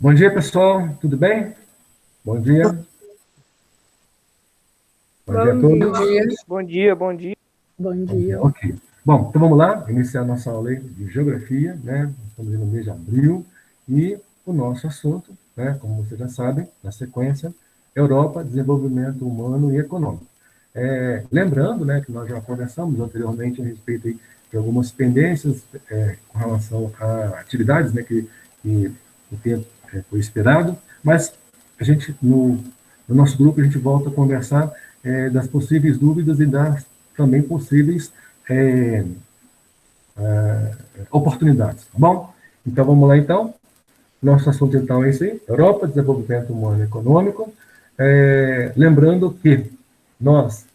Bom dia, pessoal. Tudo bem? Bom dia. Bom dia a Bom todos. dia. Bom dia, bom dia. Bom Bom dia. dia. Ok. Bom, então vamos lá, iniciar nossa aula aí de geografia, né? Estamos no mês de abril e o nosso assunto, né, como vocês já sabem, na sequência, Europa, desenvolvimento humano e econômico. Lembrando, né, que nós já conversamos anteriormente a respeito aí de algumas pendências com relação a atividades, né, que o tempo foi esperado, mas a gente, no nosso grupo, a gente volta a conversar das possíveis dúvidas e das também possíveis é, oportunidades, tá bom? Então, vamos lá, então. Nosso assunto, então, é esse aí, Europa, desenvolvimento humano e econômico. Lembrando que nós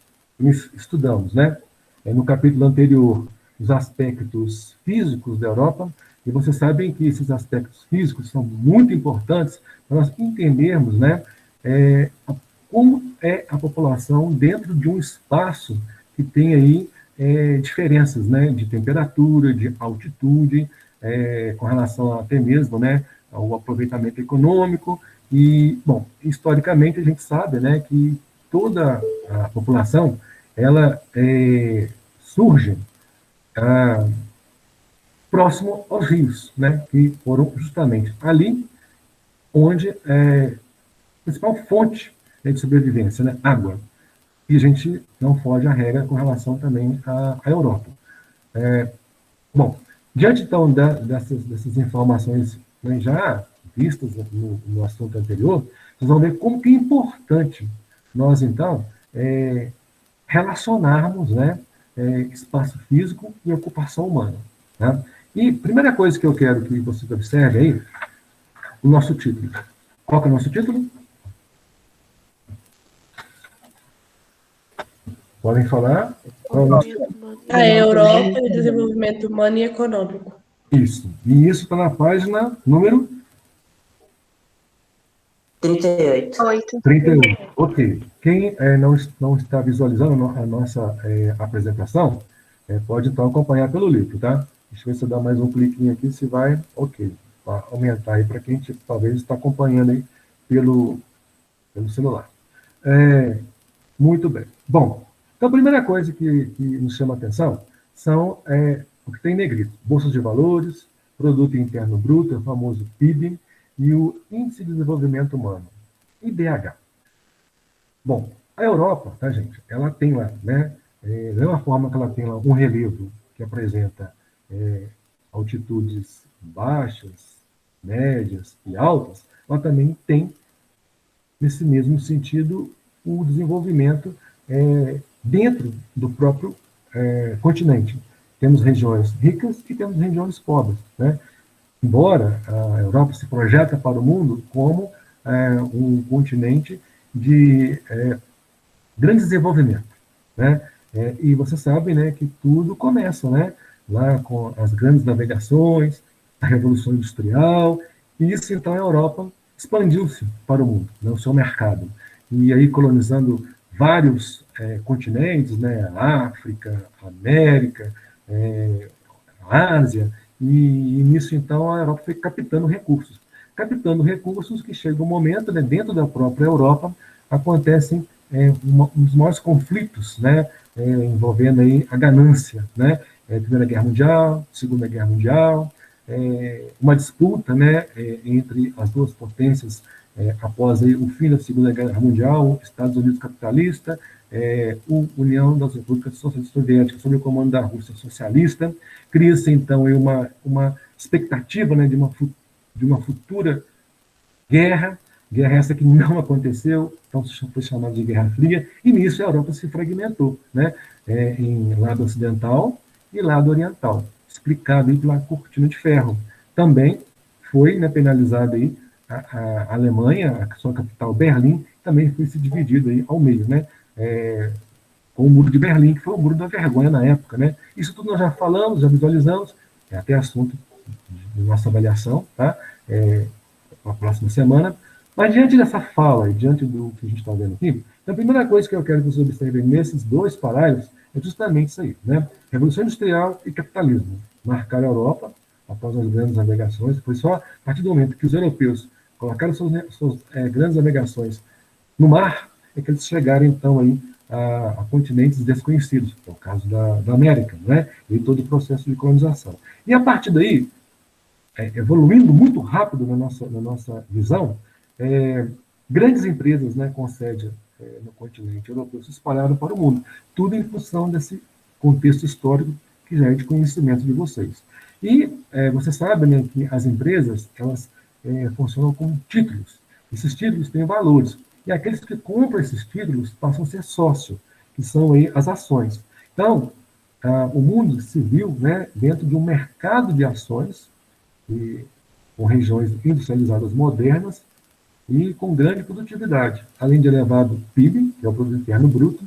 estudamos, né, no capítulo anterior, os aspectos físicos da Europa, e vocês sabem que esses aspectos físicos são muito importantes para nós entendermos, né, como é a população dentro de um espaço que tem aí diferenças, né, de temperatura, de altitude, com relação até mesmo, né, ao aproveitamento econômico. E, bom, historicamente a gente sabe, né, que toda a população ela surge próximo aos rios, né, que foram justamente ali onde a principal fonte, né, de sobrevivência, né, água. E a gente não foge à regra com relação também à Europa. Bom, diante então dessas informações, né, já vistas no assunto anterior, vocês vão ver como que é importante nós então relacionarmos, né, espaço físico e ocupação humana. Tá? E primeira coisa que eu quero que vocês observem aí, o nosso título. Qual que é o nosso título? Podem falar? Qual é o nosso título? A Europa e o desenvolvimento humano e econômico. Isso. E isso está na página número 38. 31. Ok. Quem não está visualizando a nossa apresentação, pode então acompanhar pelo livro, tá? Deixa eu ver se eu dar mais um cliquinho aqui, se vai. Ok. Para aumentar aí para quem talvez está acompanhando aí pelo celular. Muito bem. Bom, então a primeira coisa que nos chama a atenção são o que tem em negrito: bolsas de valores, produto interno bruto, o famoso PIB, e o índice de desenvolvimento humano, IDH. Bom, a Europa, tá, gente, ela tem lá, né, da mesma forma que ela tem lá um relevo que apresenta altitudes baixas, médias e altas, ela também tem, nesse mesmo sentido, o desenvolvimento dentro do próprio continente. Temos regiões ricas e temos regiões pobres, né? Embora a Europa se projeta para o mundo como um continente de grande desenvolvimento, né? E você sabe, né, que tudo começa, né, lá com as grandes navegações, a Revolução Industrial, e isso então a Europa expandiu-se para o mundo, né, o seu mercado, e aí colonizando vários continentes, né, a África, a América, a Ásia, e nisso então a Europa foi captando recursos que chega um momento, né, dentro da própria Europa, acontecem um dos maiores conflitos, né, envolvendo aí a ganância, né, Primeira Guerra Mundial, Segunda Guerra Mundial, uma disputa, né, entre as duas potências após aí o fim da Segunda Guerra Mundial, Estados Unidos capitalista, União das Repúblicas Socialistas Soviéticas sob o comando da Rússia socialista. Cria-se então aí uma expectativa, né, de uma futura guerra essa que não aconteceu, então foi chamada de Guerra Fria, e nisso a Europa se fragmentou, né, em lado ocidental e lado oriental, explicado aí pela cortina de ferro. Também foi, né, penalizada aí a Alemanha, a sua capital Berlim, também foi se dividido aí ao meio, né, com o Muro de Berlim, que foi o Muro da Vergonha na época, né. Isso tudo nós já falamos, já visualizamos, é até assunto de nossa avaliação, tá, na próxima semana. Mas diante dessa fala e diante do que a gente está vendo aqui, a primeira coisa que eu quero que vocês observem nesses dois parágrafos é justamente isso aí, né? Revolução Industrial e capitalismo marcaram a Europa após as grandes navegações. Foi só a partir do momento que os europeus colocaram suas grandes navegações no mar, é que eles chegaram, então, aí, a continentes desconhecidos, que é o caso da América, né? E todo o processo de colonização. E a partir daí, evoluindo muito rápido na nossa visão, grandes empresas, né, com sede no continente europeu se espalharam para o mundo, tudo em função desse contexto histórico que já é de conhecimento de vocês. E você sabe, né, que as empresas, elas funcionam com títulos. Esses títulos têm valores. E aqueles que compram esses títulos passam a ser sócios, que são aí as ações. Então, o mundo se viu, né, dentro de um mercado de ações, com regiões industrializadas modernas e com grande produtividade, além de elevado PIB, que é o Produto Interno Bruto,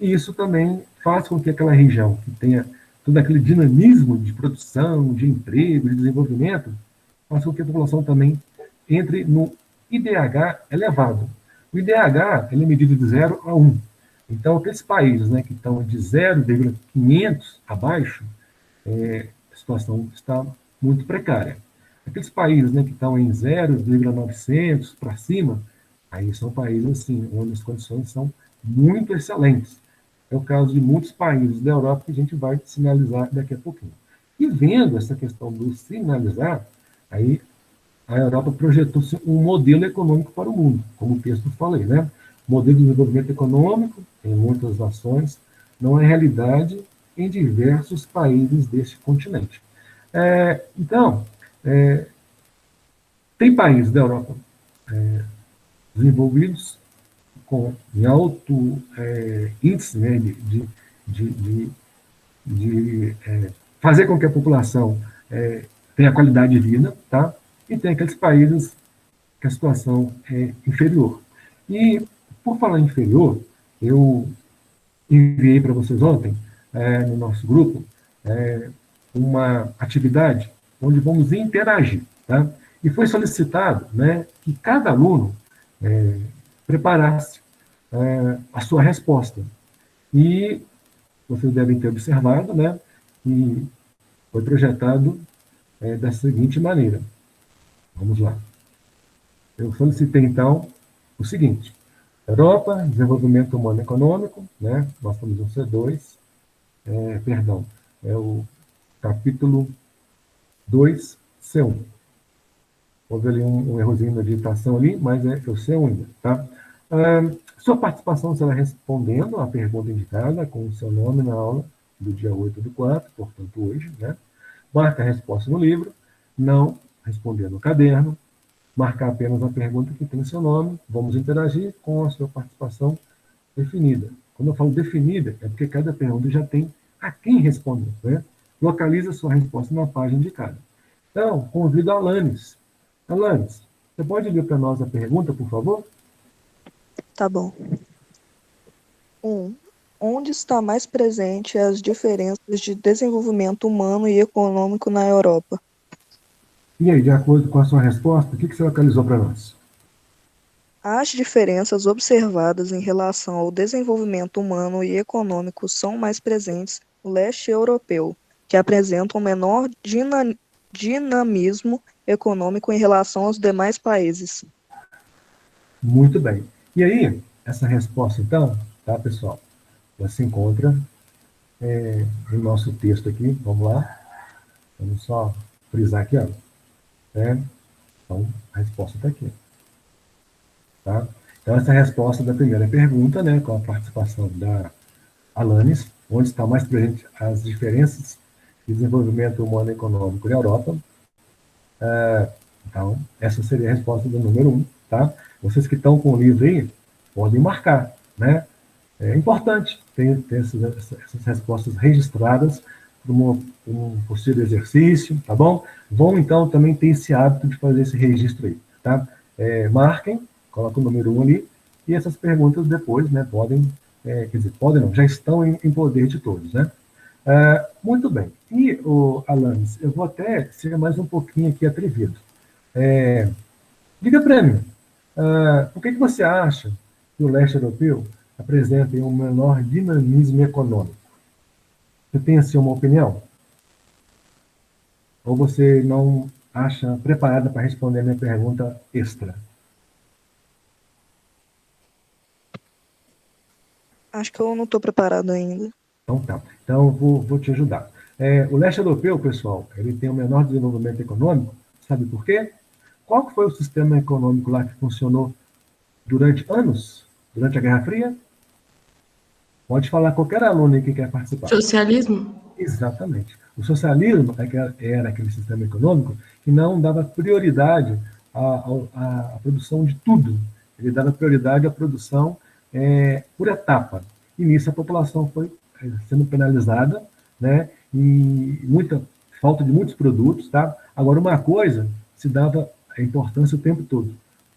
e isso também faz com que aquela região que tenha todo aquele dinamismo de produção, de emprego, de desenvolvimento, faz com que a população também entre no IDH elevado. O IDH ele é medido de 0 a 1. Então, aqueles países, né, que estão de 0,500 abaixo, a situação está muito precária. Aqueles países, né, que estão em 0,900 para cima, aí são países assim, onde as condições são muito excelentes. É o caso de muitos países da Europa que a gente vai sinalizar daqui a pouquinho. E vendo essa questão do sinalizar, aí a Europa projetou-se um modelo econômico para o mundo, como o texto falei, né? Modelo de desenvolvimento econômico, em muitas nações, não é realidade em diversos países deste continente. Então, tem países da Europa desenvolvidos em alto índice, né, de fazer com que a população tenha qualidade de vida, tá? E tem aqueles países que a situação é inferior. E, por falar em inferior, eu enviei para vocês ontem, no nosso grupo, uma atividade onde vamos interagir, tá? E foi solicitado, né, que cada aluno preparasse a sua resposta. E vocês devem ter observado, né, e foi projetado da seguinte maneira. Vamos lá. Eu solicitei, então, o seguinte: Europa, desenvolvimento humano e econômico, né, nós estamos no C2, perdão, é o capítulo 2, C1. Houve ali um errozinho na digitação ali, mas é o C1 ainda, tá? Sua participação será respondendo à pergunta indicada com o seu nome na aula do dia 8/4, portanto hoje, né? Marca a resposta no livro, não responder no caderno, marcar apenas a pergunta que tem seu nome, vamos interagir com a sua participação definida. Quando eu falo definida, é porque cada pergunta já tem a quem responder, né? Localiza a sua resposta na página indicada. Então, convido a Alanis. Alanis, você pode ler para nós a pergunta, por favor? Tá bom. 1. Onde está mais presente as diferenças de desenvolvimento humano e econômico na Europa? E aí, de acordo com a sua resposta, o que você localizou para nós? As diferenças observadas em relação ao desenvolvimento humano e econômico são mais presentes no leste europeu, que apresenta um menor dinamismo econômico em relação aos demais países. Muito bem. E aí, essa resposta, então, tá, pessoal? Ela se encontra no nosso texto aqui. Vamos lá. Vamos só frisar aqui, ó. Então, a resposta está aqui. Tá? Então, essa é a resposta da primeira pergunta, né, com a participação da Alanis, onde está mais presente as diferenças de desenvolvimento humano e econômico na Europa. Então, essa seria a resposta do número 1. Tá? Vocês que estão com o livro aí, podem marcar, né? É importante ter essas respostas registradas para um possível exercício, tá bom? Vão, então, também ter esse hábito de fazer esse registro aí, tá? Marquem, coloca o número 1 ali, e essas perguntas depois, né, podem, quer dizer, podem não, já estão em poder de todos, né? Muito bem. E, Alanis, eu vou até ser mais um pouquinho aqui atrevido. Diga para mim, por que você acha que o leste europeu apresenta um menor dinamismo econômico? Você tem assim uma opinião? Ou você não acha preparada para responder a minha pergunta extra? Acho que eu não estou preparado ainda. Então tá. Então vou te ajudar. O leste europeu, pessoal, ele tem o menor desenvolvimento econômico. Sabe por quê? Qual que foi o sistema econômico lá que funcionou durante anos? Durante a Guerra Fria? Pode falar qualquer aluno aí que quer participar. Socialismo? Exatamente. O socialismo era aquele sistema econômico que não dava prioridade à produção de tudo. Ele dava prioridade à produção por etapa. E nisso a população foi sendo penalizada, né? E muita falta de muitos produtos, tá? Agora, uma coisa se dava a importância o tempo todo: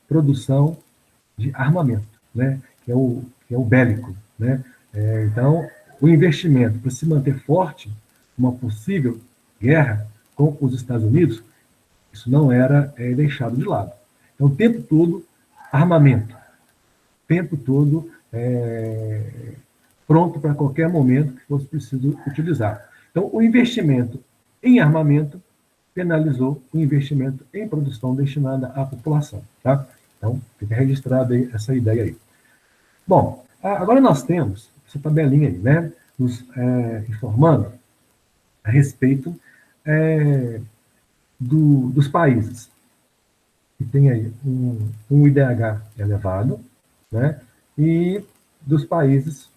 produção de armamento, né? Que é o bélico, né? Então, o investimento para se manter forte, uma possível guerra com os Estados Unidos, isso não era deixado de lado. Então, o tempo todo, armamento, o tempo todo pronto para qualquer momento que fosse preciso utilizar. Então, o investimento em armamento penalizou o investimento em produção destinada à população. Tá? Então, fica registrada aí essa ideia aí. Bom, agora nós temos essa tabelinha aí, né? Nos informando a respeito dos países que tem aí um IDH elevado, né? E dos países,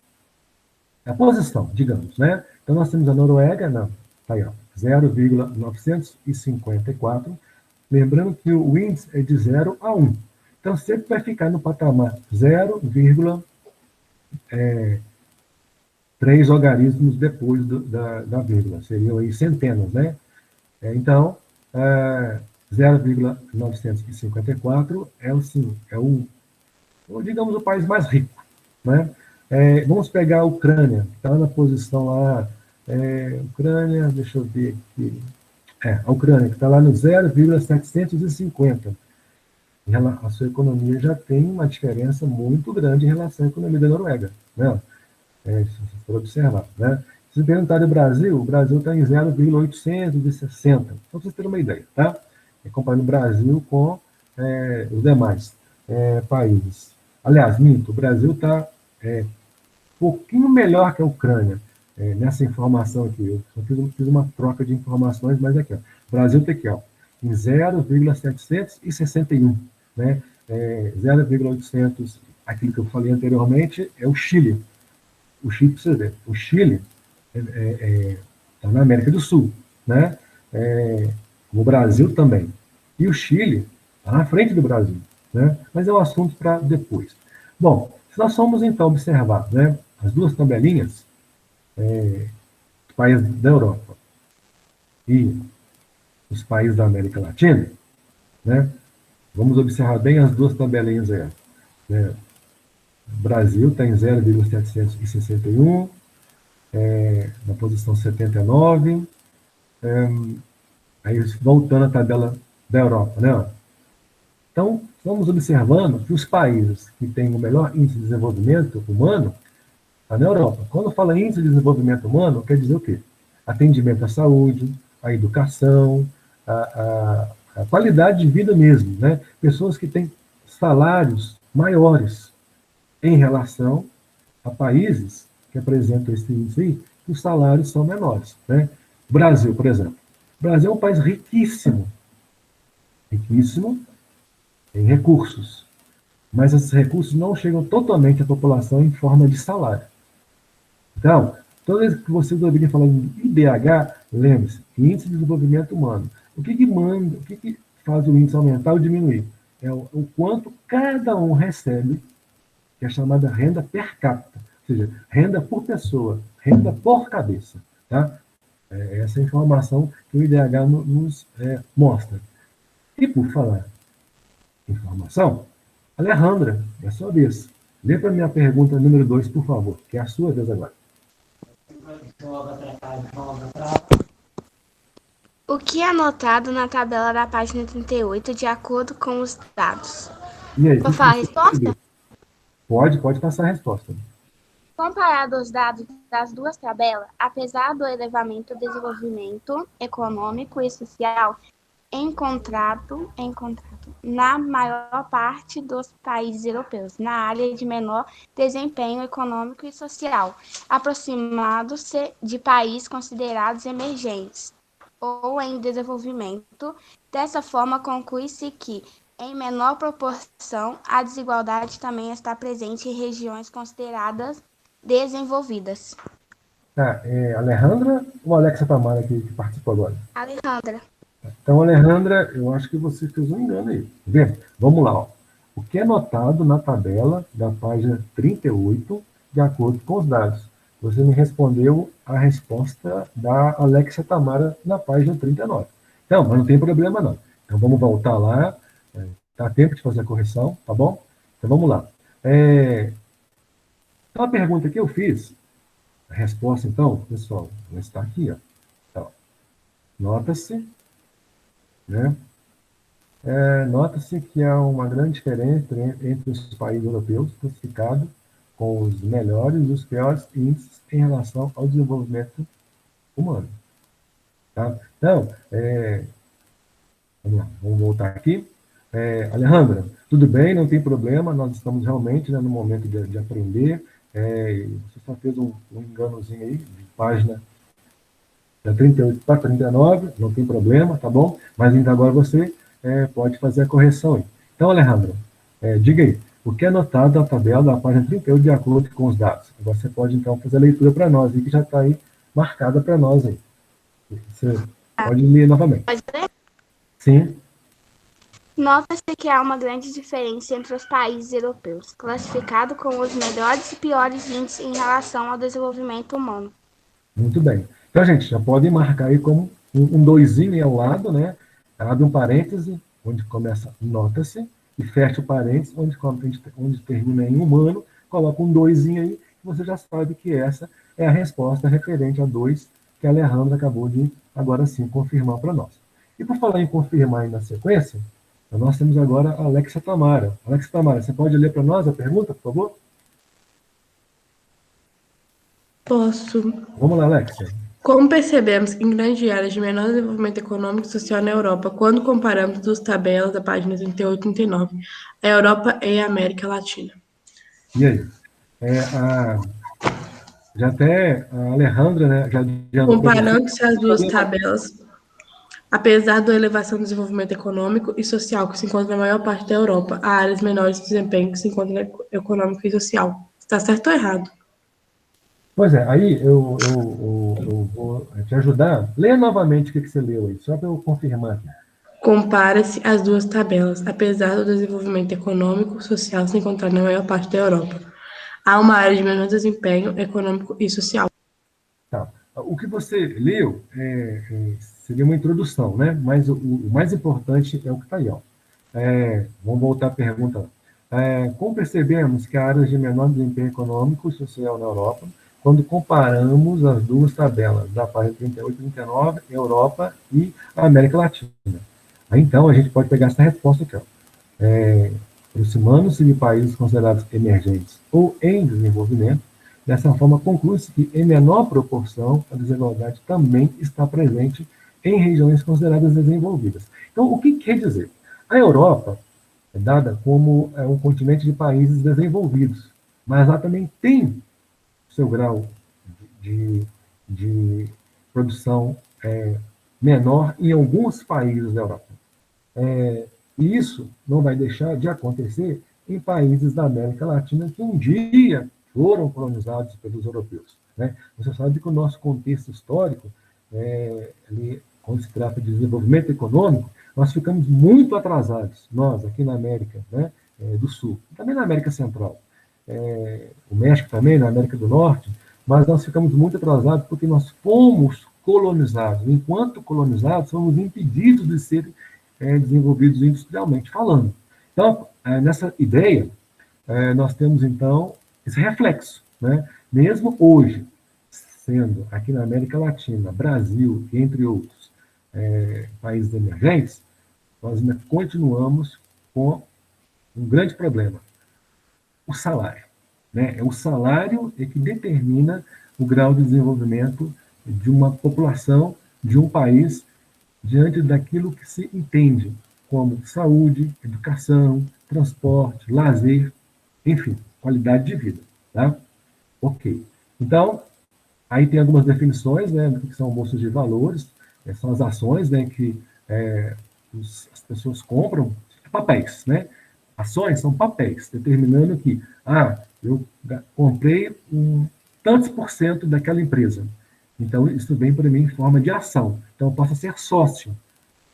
a posição, digamos, né? Então, nós temos a Noruega, tá aí, ó, 0,954. Lembrando que o índice é de 0 a 1. Então, sempre vai ficar no patamar 0,3 logaritmos depois da vírgula. Seriam aí centenas, né? Então, 0,954 digamos, o país mais rico, né? Vamos pegar a Ucrânia, que está lá na posição lá, Ucrânia, deixa eu ver aqui, a Ucrânia, que está lá no 0,750. A sua economia já tem uma diferença muito grande em relação à economia da Noruega, né? Se você for observar, né? Se perguntar do Brasil, o Brasil está em 0,860. Então, para vocês terem uma ideia, tá? Comparando o Brasil com os demais países. Aliás, minto, o Brasil está um pouquinho melhor que a Ucrânia nessa informação aqui. Eu só fiz uma troca de informações, mas aqui, ó, o Brasil está aqui, ó, em 0,761, né? 0,800, aquilo que eu falei anteriormente, é o Chile. O Chile, para você ver, o Chile está na América do Sul, né? O Brasil também. E o Chile está na frente do Brasil, né? Mas é um assunto para depois. Bom, se nós formos então observar, né, as duas tabelinhas, os países da Europa e os países da América Latina, né? Vamos observar bem as duas tabelinhas aí, né? O Brasil está em 0,761, na posição 79. Aí, voltando à tabela da Europa, né? Então, vamos observando que os países que têm o melhor índice de desenvolvimento humano estão na Europa. Quando fala índice de desenvolvimento humano, quer dizer o quê? Atendimento à saúde, à educação, a qualidade de vida mesmo, né? Pessoas que têm salários maiores em relação a países que apresentam esse índice aí, que os salários são menores, né? O Brasil, por exemplo. O Brasil é um país riquíssimo em recursos, mas esses recursos não chegam totalmente à população em forma de salário. Então, toda vez que vocês ouvirem falar em IDH, lembre-se, Índice de Desenvolvimento Humano. O que faz o índice aumentar ou diminuir? É o quanto cada um recebe, que é chamada renda per capita, ou seja, renda por pessoa, renda por cabeça. Tá? Essa é a informação que o IDH nos mostra. E por falar em informação, Alejandra, é a sua vez. Lê para a minha pergunta número 2, por favor, que é a sua vez agora. O que é anotado na tabela da página 38, de acordo com os dados? E aí, Vou falar a resposta? Pode passar a resposta. Comparado aos dados das duas tabelas, apesar do elevamento do desenvolvimento econômico e social, encontrado na maior parte dos países europeus, na área de menor desempenho econômico e social, aproximando-se de países considerados emergentes ou em desenvolvimento. Dessa forma, conclui-se que, em menor proporção, a desigualdade também está presente em regiões consideradas desenvolvidas. Tá, Alejandra ou Alexa Tamara que participou agora? Alejandra. Então, Alejandra, eu acho que você fez um engano aí. Tá vendo? Vamos lá. Ó. O que é notado na tabela da página 38, de acordo com os dados? Você me respondeu a resposta da Alexa Tamara na página 39. Então, mas não tem problema não. Então, vamos voltar lá. Dá tempo de fazer a correção, tá bom? Então, vamos lá. Então, a pergunta que eu fiz, a resposta, então, pessoal, está aqui, ó. Então, nota-se, né? Nota-se que há uma grande diferença entre os países europeus classificados com os melhores e os piores índices em relação ao desenvolvimento humano. Tá? Então, vamos lá, vamos voltar aqui. Alejandra, tudo bem, não tem problema, nós estamos realmente, né, no momento de aprender. Você só fez um enganozinho aí, de página da 38 para 39, não tem problema, tá bom? Mas ainda agora você pode fazer a correção aí. Então, Alejandra, diga aí, o que é anotado na tabela da página 38 de acordo com os dados? Agora você pode, então, fazer a leitura para nós, que já está aí marcada para nós aí. Você pode ler novamente. Pode ler? Sim. Nota-se que há uma grande diferença entre os países europeus, classificados com os melhores e piores índices em relação ao desenvolvimento humano. Muito bem. Então, gente, já pode marcar aí como um doisinho aí ao lado, né? Abre um parêntese, onde começa nota-se, e fecha o parêntese, onde termina em humano, coloca um doisinho aí, e você já sabe que essa é a resposta referente a 2 que a Alejandra acabou de, agora sim, confirmar para nós. E por falar em confirmar aí na sequência, nós temos agora a Alexa Tamara. Alexa Tamara, você pode ler para nós a pergunta, por favor? Posso. Vamos lá, Alexa. Como percebemos em grandes áreas de menor desenvolvimento econômico e social na Europa, quando comparamos duas tabelas da página 38 e 39, a Europa e a América Latina? E aí? Já até a Alejandra, né? Comparando-se as duas tabelas, apesar da elevação do desenvolvimento econômico e social que se encontra na maior parte da Europa, há áreas menores de desempenho que se encontram no econômico e social. Está certo ou errado? Pois é, aí eu vou te ajudar. Leia novamente o que você leu aí, só para eu confirmar aqui. Compara-se as duas tabelas, apesar do desenvolvimento econômico e social se encontrar na maior parte da Europa. Há uma área de menor desempenho econômico e social. Tá. O que você leu seria uma introdução, né? Mas o mais importante é o que está aí, ó. Vamos voltar à pergunta. Como percebemos que há áreas de menor desempenho econômico e social na Europa, quando comparamos as duas tabelas, da página 38 e 39, Europa e América Latina? Aí, então, a gente pode pegar essa resposta aqui, ó. Aproximando-se de países considerados emergentes ou em desenvolvimento, dessa forma, conclui-se que, em menor proporção, a desigualdade também está presente em regiões consideradas desenvolvidas. Então, o que quer dizer? A Europa é dada como um continente de países desenvolvidos, mas lá também tem seu grau de produção menor em alguns países da Europa. E isso não vai deixar de acontecer em países da América Latina que um dia foram colonizados pelos europeus. Né? Você sabe que o nosso contexto histórico, quando se trata de desenvolvimento econômico, nós ficamos muito atrasados, nós, aqui na América, né, do Sul, também na América Central, o México também, na América do Norte, mas nós ficamos muito atrasados porque nós fomos colonizados. Enquanto colonizados, fomos impedidos de serem desenvolvidos industrialmente falando. Então, nessa ideia, nós temos, então, esse reflexo. Né? Mesmo hoje, sendo aqui na América Latina, Brasil, entre outros países emergentes, nós ainda continuamos com um grande problema, o salário. Né? É o salário que determina o grau de desenvolvimento de uma população, de um país diante daquilo que se entende como saúde, educação, transporte, lazer, enfim, qualidade de vida. Tá? Ok. Então, aí tem algumas definições, né, que são bolsas de valores, são as ações, né, que as pessoas compram, papéis, né? Ações são papéis, determinando que, eu comprei tantos por cento daquela empresa. Então, isso vem para mim em forma de ação. Então, eu passo a ser sócio.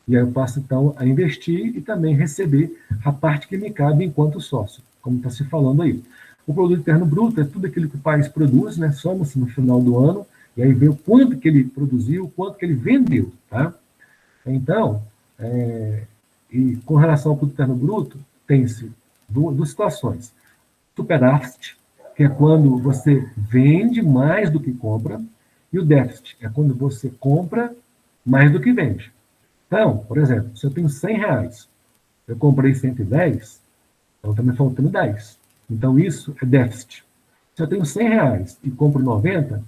E aí eu passo, então, a investir e também receber a parte que me cabe enquanto sócio, como está se falando aí. O produto interno bruto é tudo aquilo que o país produz, né? Soma-se no final do ano, e aí vê o quanto que ele produziu, o quanto que ele vendeu, tá? Então, e com relação ao produto interno bruto, tem-se duas situações. Superávit, que é quando você vende mais do que compra, e o déficit, é quando você compra mais do que vende. Então, por exemplo, se eu tenho R$100, eu comprei 110, então está me faltando 10. Então, isso é déficit. Se eu tenho R$100 e compro 90,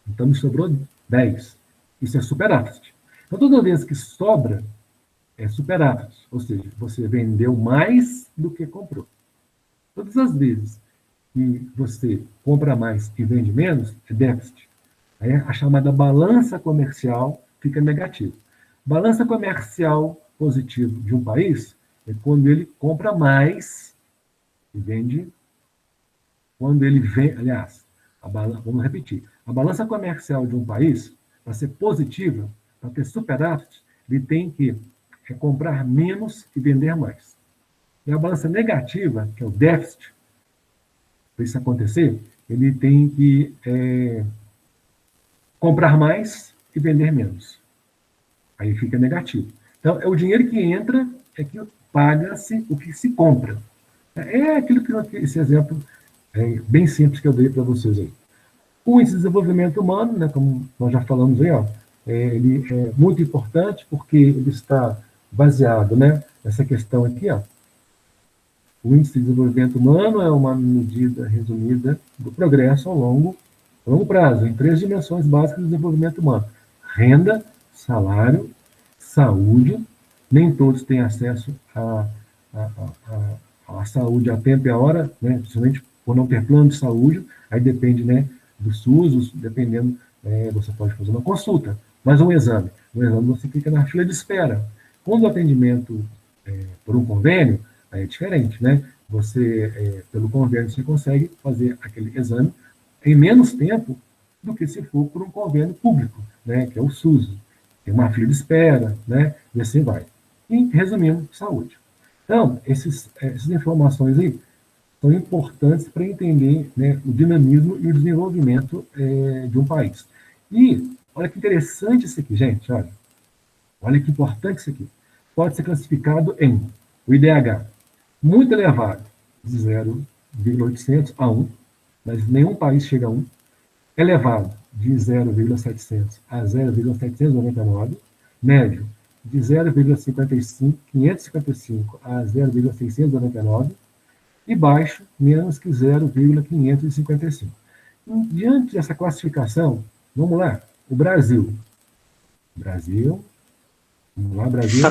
então me sobrou 10. Isso é superávit. Então, toda vez que sobra, é superávit. Ou seja, você vendeu mais do que comprou. Todas as vezes que você compra mais e vende menos, é déficit. Aí a chamada balança comercial fica negativa. Balança comercial positivo de um país é quando ele compra mais e vende. Quando ele vende, aliás, vamos repetir. A balança comercial de um país, para ser positiva, para ter superávit, ele tem que comprar menos e vender mais. E a balança negativa, que é o déficit, para isso acontecer, ele tem que comprar mais e vender menos. Aí fica negativo. Então, é o dinheiro que entra, é que paga-se o que se compra. É aquilo que esse exemplo bem simples que eu dei para vocês aí. O índice de desenvolvimento humano, né, como nós já falamos aí, ele é muito importante porque ele está baseado, né, nessa questão aqui. O índice de desenvolvimento humano é uma medida resumida do progresso ao longo prazo, em 3 dimensões básicas do desenvolvimento humano: renda, salário, saúde. Nem todos têm acesso à saúde a tempo e a hora, né, principalmente por não ter plano de saúde. Aí depende, né, do SUS, dependendo, você pode fazer uma consulta, mas um exame você fica na fila de espera. Quando o atendimento por um convênio, aí é diferente, né? Você, pelo convênio, você consegue fazer aquele exame em menos tempo do que se for por um convênio público, né, que é o SUS. Tem uma fila de espera, né, e assim vai. E, resumindo, saúde. Então, essas informações aí são importantes para entender, né, o dinamismo e o desenvolvimento de um país. E, olha que interessante isso aqui, gente, olha que importante isso aqui. Pode ser classificado em o IDH muito elevado, de 0,800 a 1, mas nenhum país chega a 1. Elevado, de 0,700 a 0,799. Médio, de 0,555 a 0,699. E baixo, menos que 0,555. Diante dessa classificação, vamos lá, o Brasil. Vamos lá, Brasil.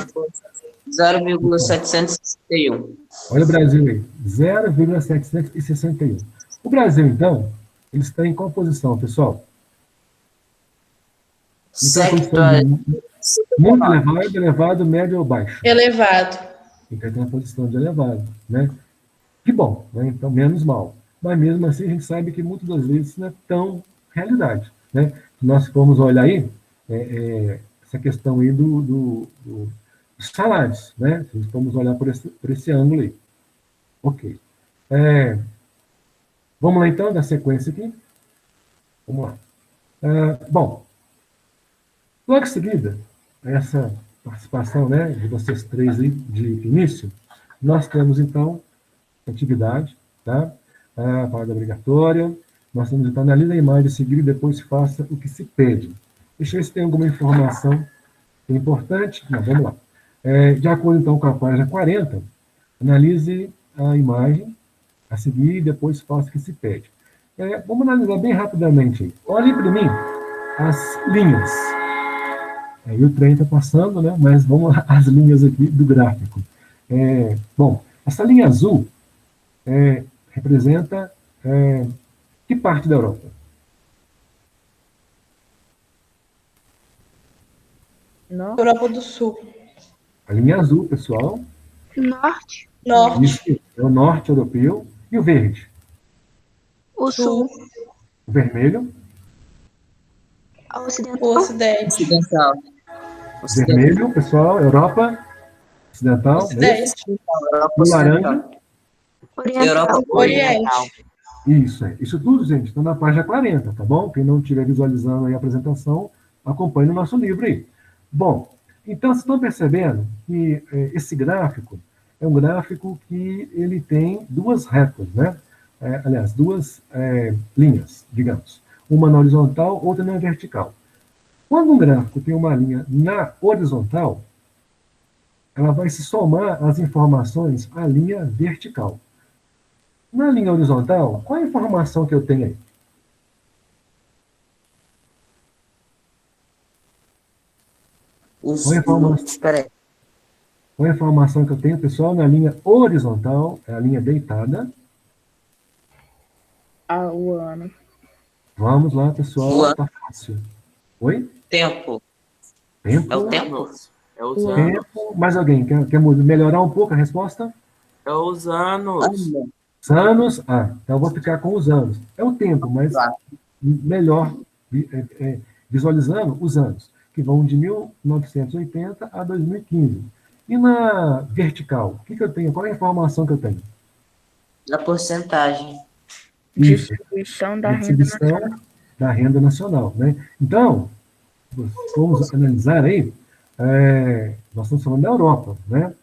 0,761. Olha o Brasil aí, 0,761. O Brasil, então, ele está em qual posição, pessoal? Muito elevado, elevado, médio ou baixo? Elevado. Então, tem uma posição de elevado, né? Que bom, né? Então, menos mal. Mas, mesmo assim, a gente sabe que, muitas das vezes, isso não é tão realidade, né? Se nós formos olhar aí, essa questão aí dos salários, né? Se nós formos olhar por esse ângulo aí. Ok. Vamos lá, então, dar sequência aqui. Vamos lá. Bom, logo em seguida, essa participação, né, de vocês três aí, de início, nós temos, então, atividade, tá? A palavra obrigatória. Nós temos, então, analisa a imagem a seguir e depois faça o que se pede. Deixa eu ver se tem alguma informação importante. Não, vamos lá. De acordo, então, com a página 40, analise a imagem a seguir e depois faça o que se pede. Vamos analisar bem rapidamente. Olhem para mim as linhas. E o trem está passando, né? Mas vamos às linhas aqui do gráfico. Bom, essa linha azul representa que parte da Europa? Europa do Sul. A linha azul, pessoal. Norte. Norte. Isso é o norte europeu. E o verde? O Sul. O vermelho? O Ocidente. Ocidental. Vermelho, pessoal, Europa Ocidental. Europa O laranja? Europa Oriental. Isso tudo, gente, está na página 40, tá bom? Quem não estiver visualizando aí a apresentação, acompanhe no nosso livro aí. Bom, então, vocês estão percebendo que esse gráfico é um gráfico que ele tem duas retas, né? Aliás, duas linhas, digamos. Uma na horizontal, outra na vertical. Quando um gráfico tem uma linha na horizontal, ela vai se somar as informações à linha vertical. Na linha horizontal, qual a informação que eu tenho aí? Qual a informação que eu tenho, pessoal, na linha horizontal, é a linha deitada? O ano. Vamos lá, pessoal, tá fácil. Oi? Tempo. Tempo? É o tempo? É os anos. Tempo. Mais alguém quer melhorar um pouco a resposta? É os anos. Anos? Então eu vou ficar com os anos. É o tempo, mas melhor visualizando os anos, que vão de 1980 a 2015. E na vertical, o que eu tenho? Qual é a informação que eu tenho? A porcentagem. Distribuição da renda nacional. Da renda nacional, né? Então, vamos analisar aí, nós estamos falando da Europa, né?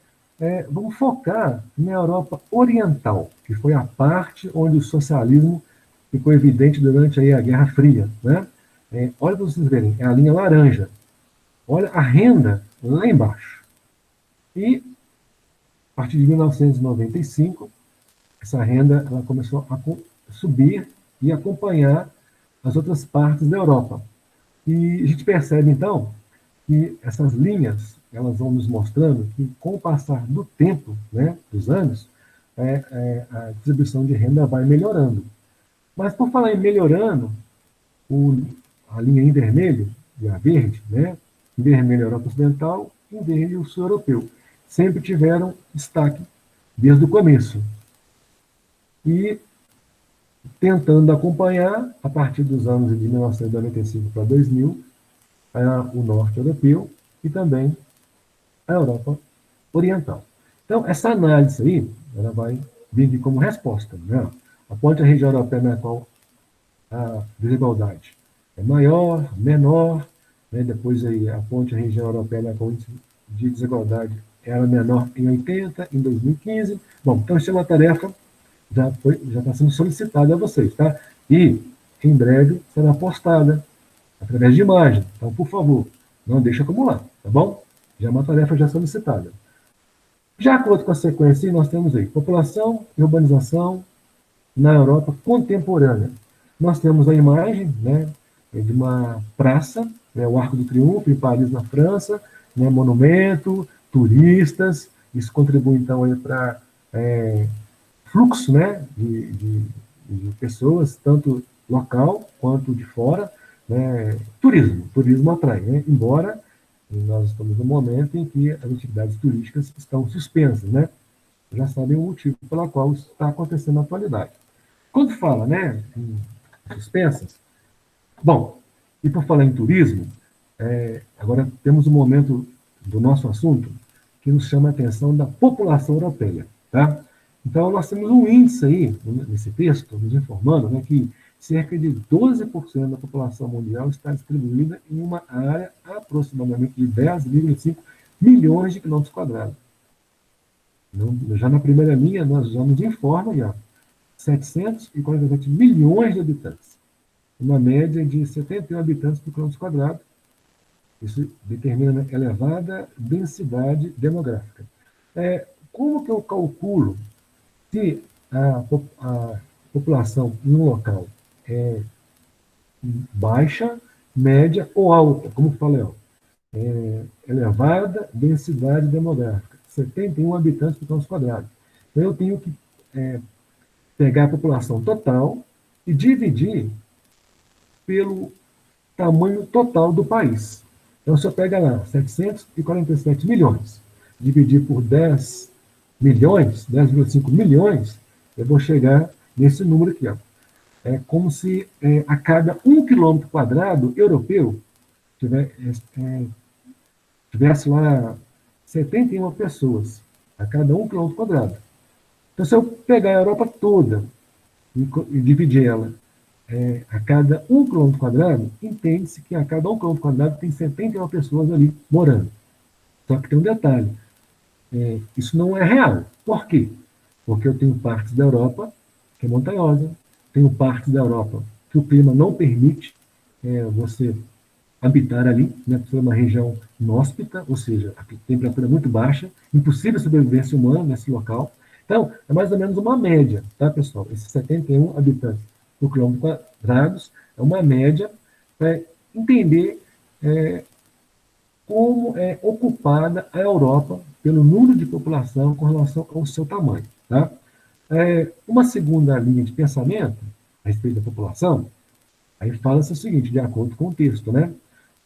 Vamos focar na Europa Oriental, que foi a parte onde o socialismo ficou evidente durante aí a Guerra Fria, né? Olha para vocês verem, é a linha laranja. Olha a renda lá embaixo. E, a partir de 1995, essa renda ela começou a subir e acompanhar as outras partes da Europa. E a gente percebe, então, que essas linhas elas vão nos mostrando que, com o passar do tempo, né, dos anos, a distribuição de renda vai melhorando. Mas, por falar em melhorando, a linha em vermelho e a verde, né, em vermelho a Europa Ocidental, em verde o sul europeu, sempre tiveram destaque desde o começo. E, tentando acompanhar, a partir dos anos de 1995 para 2000, o norte europeu e também a Europa Oriental. Então, essa análise aí, ela vai vir como resposta, né? Aponte a região europeia na qual a desigualdade é maior, menor, né? Depois aí aponte a região europeia na qual de desigualdade era menor em 80, em 2015. Bom, então essa é uma tarefa já está sendo solicitada a vocês, tá? E, em breve, será postada através de imagem. Então, por favor, não deixe acumular, tá bom? Já é uma tarefa já solicitada. De acordo com a sequência, nós temos aí população e urbanização na Europa contemporânea. Nós temos a imagem, né, de uma praça, né, o Arco do Triunfo, em Paris, na França, né, monumento, turistas, isso contribui, então, aí para fluxo, né, de pessoas, tanto local quanto de fora, né, turismo atrai, né, embora nós estamos no momento em que as atividades turísticas estão suspensas, né, já sabem o motivo pelo qual isso está acontecendo na atualidade. Quando fala, né, em suspensas, bom, e por falar em turismo, agora temos um momento do nosso assunto que nos chama a atenção da população europeia, tá? Então, nós temos um índice aí, nesse texto, nos informando, né, que cerca de 12% da população mundial está distribuída em uma área aproximadamente de 10,5 milhões de quilômetros quadrados. Já na primeira linha, nós já nos informa, já, 747 milhões de habitantes, uma média de 71 habitantes por quilômetro quadrado. Isso determina elevada densidade demográfica. Como que eu calculo se a população em um local é baixa, média ou alta, como falei, elevada densidade demográfica, 71 habitantes por quilômetro quadrado. Então, eu tenho que pegar a população total e dividir pelo tamanho total do país. Então, se eu pegar lá 747 milhões, dividir por 10 milhões, 10,5 milhões, eu vou chegar nesse número aqui. Ó. É como se a cada 1 quilômetro quadrado europeu tivesse lá 71 pessoas a cada 1 quilômetro quadrado. Então, se eu pegar a Europa toda e dividir ela a cada 1 quilômetro quadrado, entende-se que a cada 1 quilômetro quadrado tem 71 pessoas ali morando. Só que tem um detalhe. Isso não é real. Por quê? Porque eu tenho partes da Europa que é montanhosa, tenho partes da Europa que o clima não permite você habitar ali, né, por ser uma região inóspita, ou seja, a temperatura é muito baixa, impossível sobrevivência humana nesse local. Então, é mais ou menos uma média, tá, pessoal? Esses 71 habitantes por quilômetro quadrados é uma média para entender como é ocupada a Europa pelo número de população com relação ao seu tamanho, tá? Uma segunda linha de pensamento a respeito da população, aí fala-se o seguinte, de acordo com o texto, né?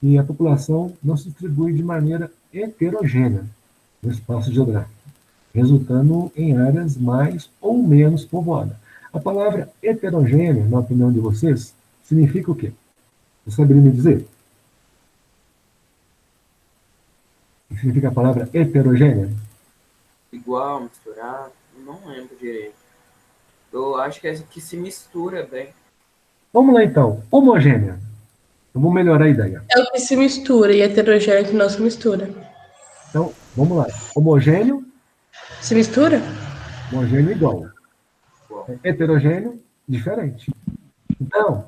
E a população não se distribui de maneira heterogênea no espaço geográfico, resultando em áreas mais ou menos povoadas. A palavra heterogênea, na opinião de vocês, significa o quê? Você saberia me dizer? O que significa a palavra heterogênea? Igual, misturado, não lembro direito. Eu acho que é que se mistura bem. Vamos lá, então. Homogênea. Eu vou melhorar a ideia. É o que se mistura e heterogêneo que não se mistura. Então, vamos lá. Homogêneo. Se mistura? Homogêneo igual. Heterogêneo, diferente. Então,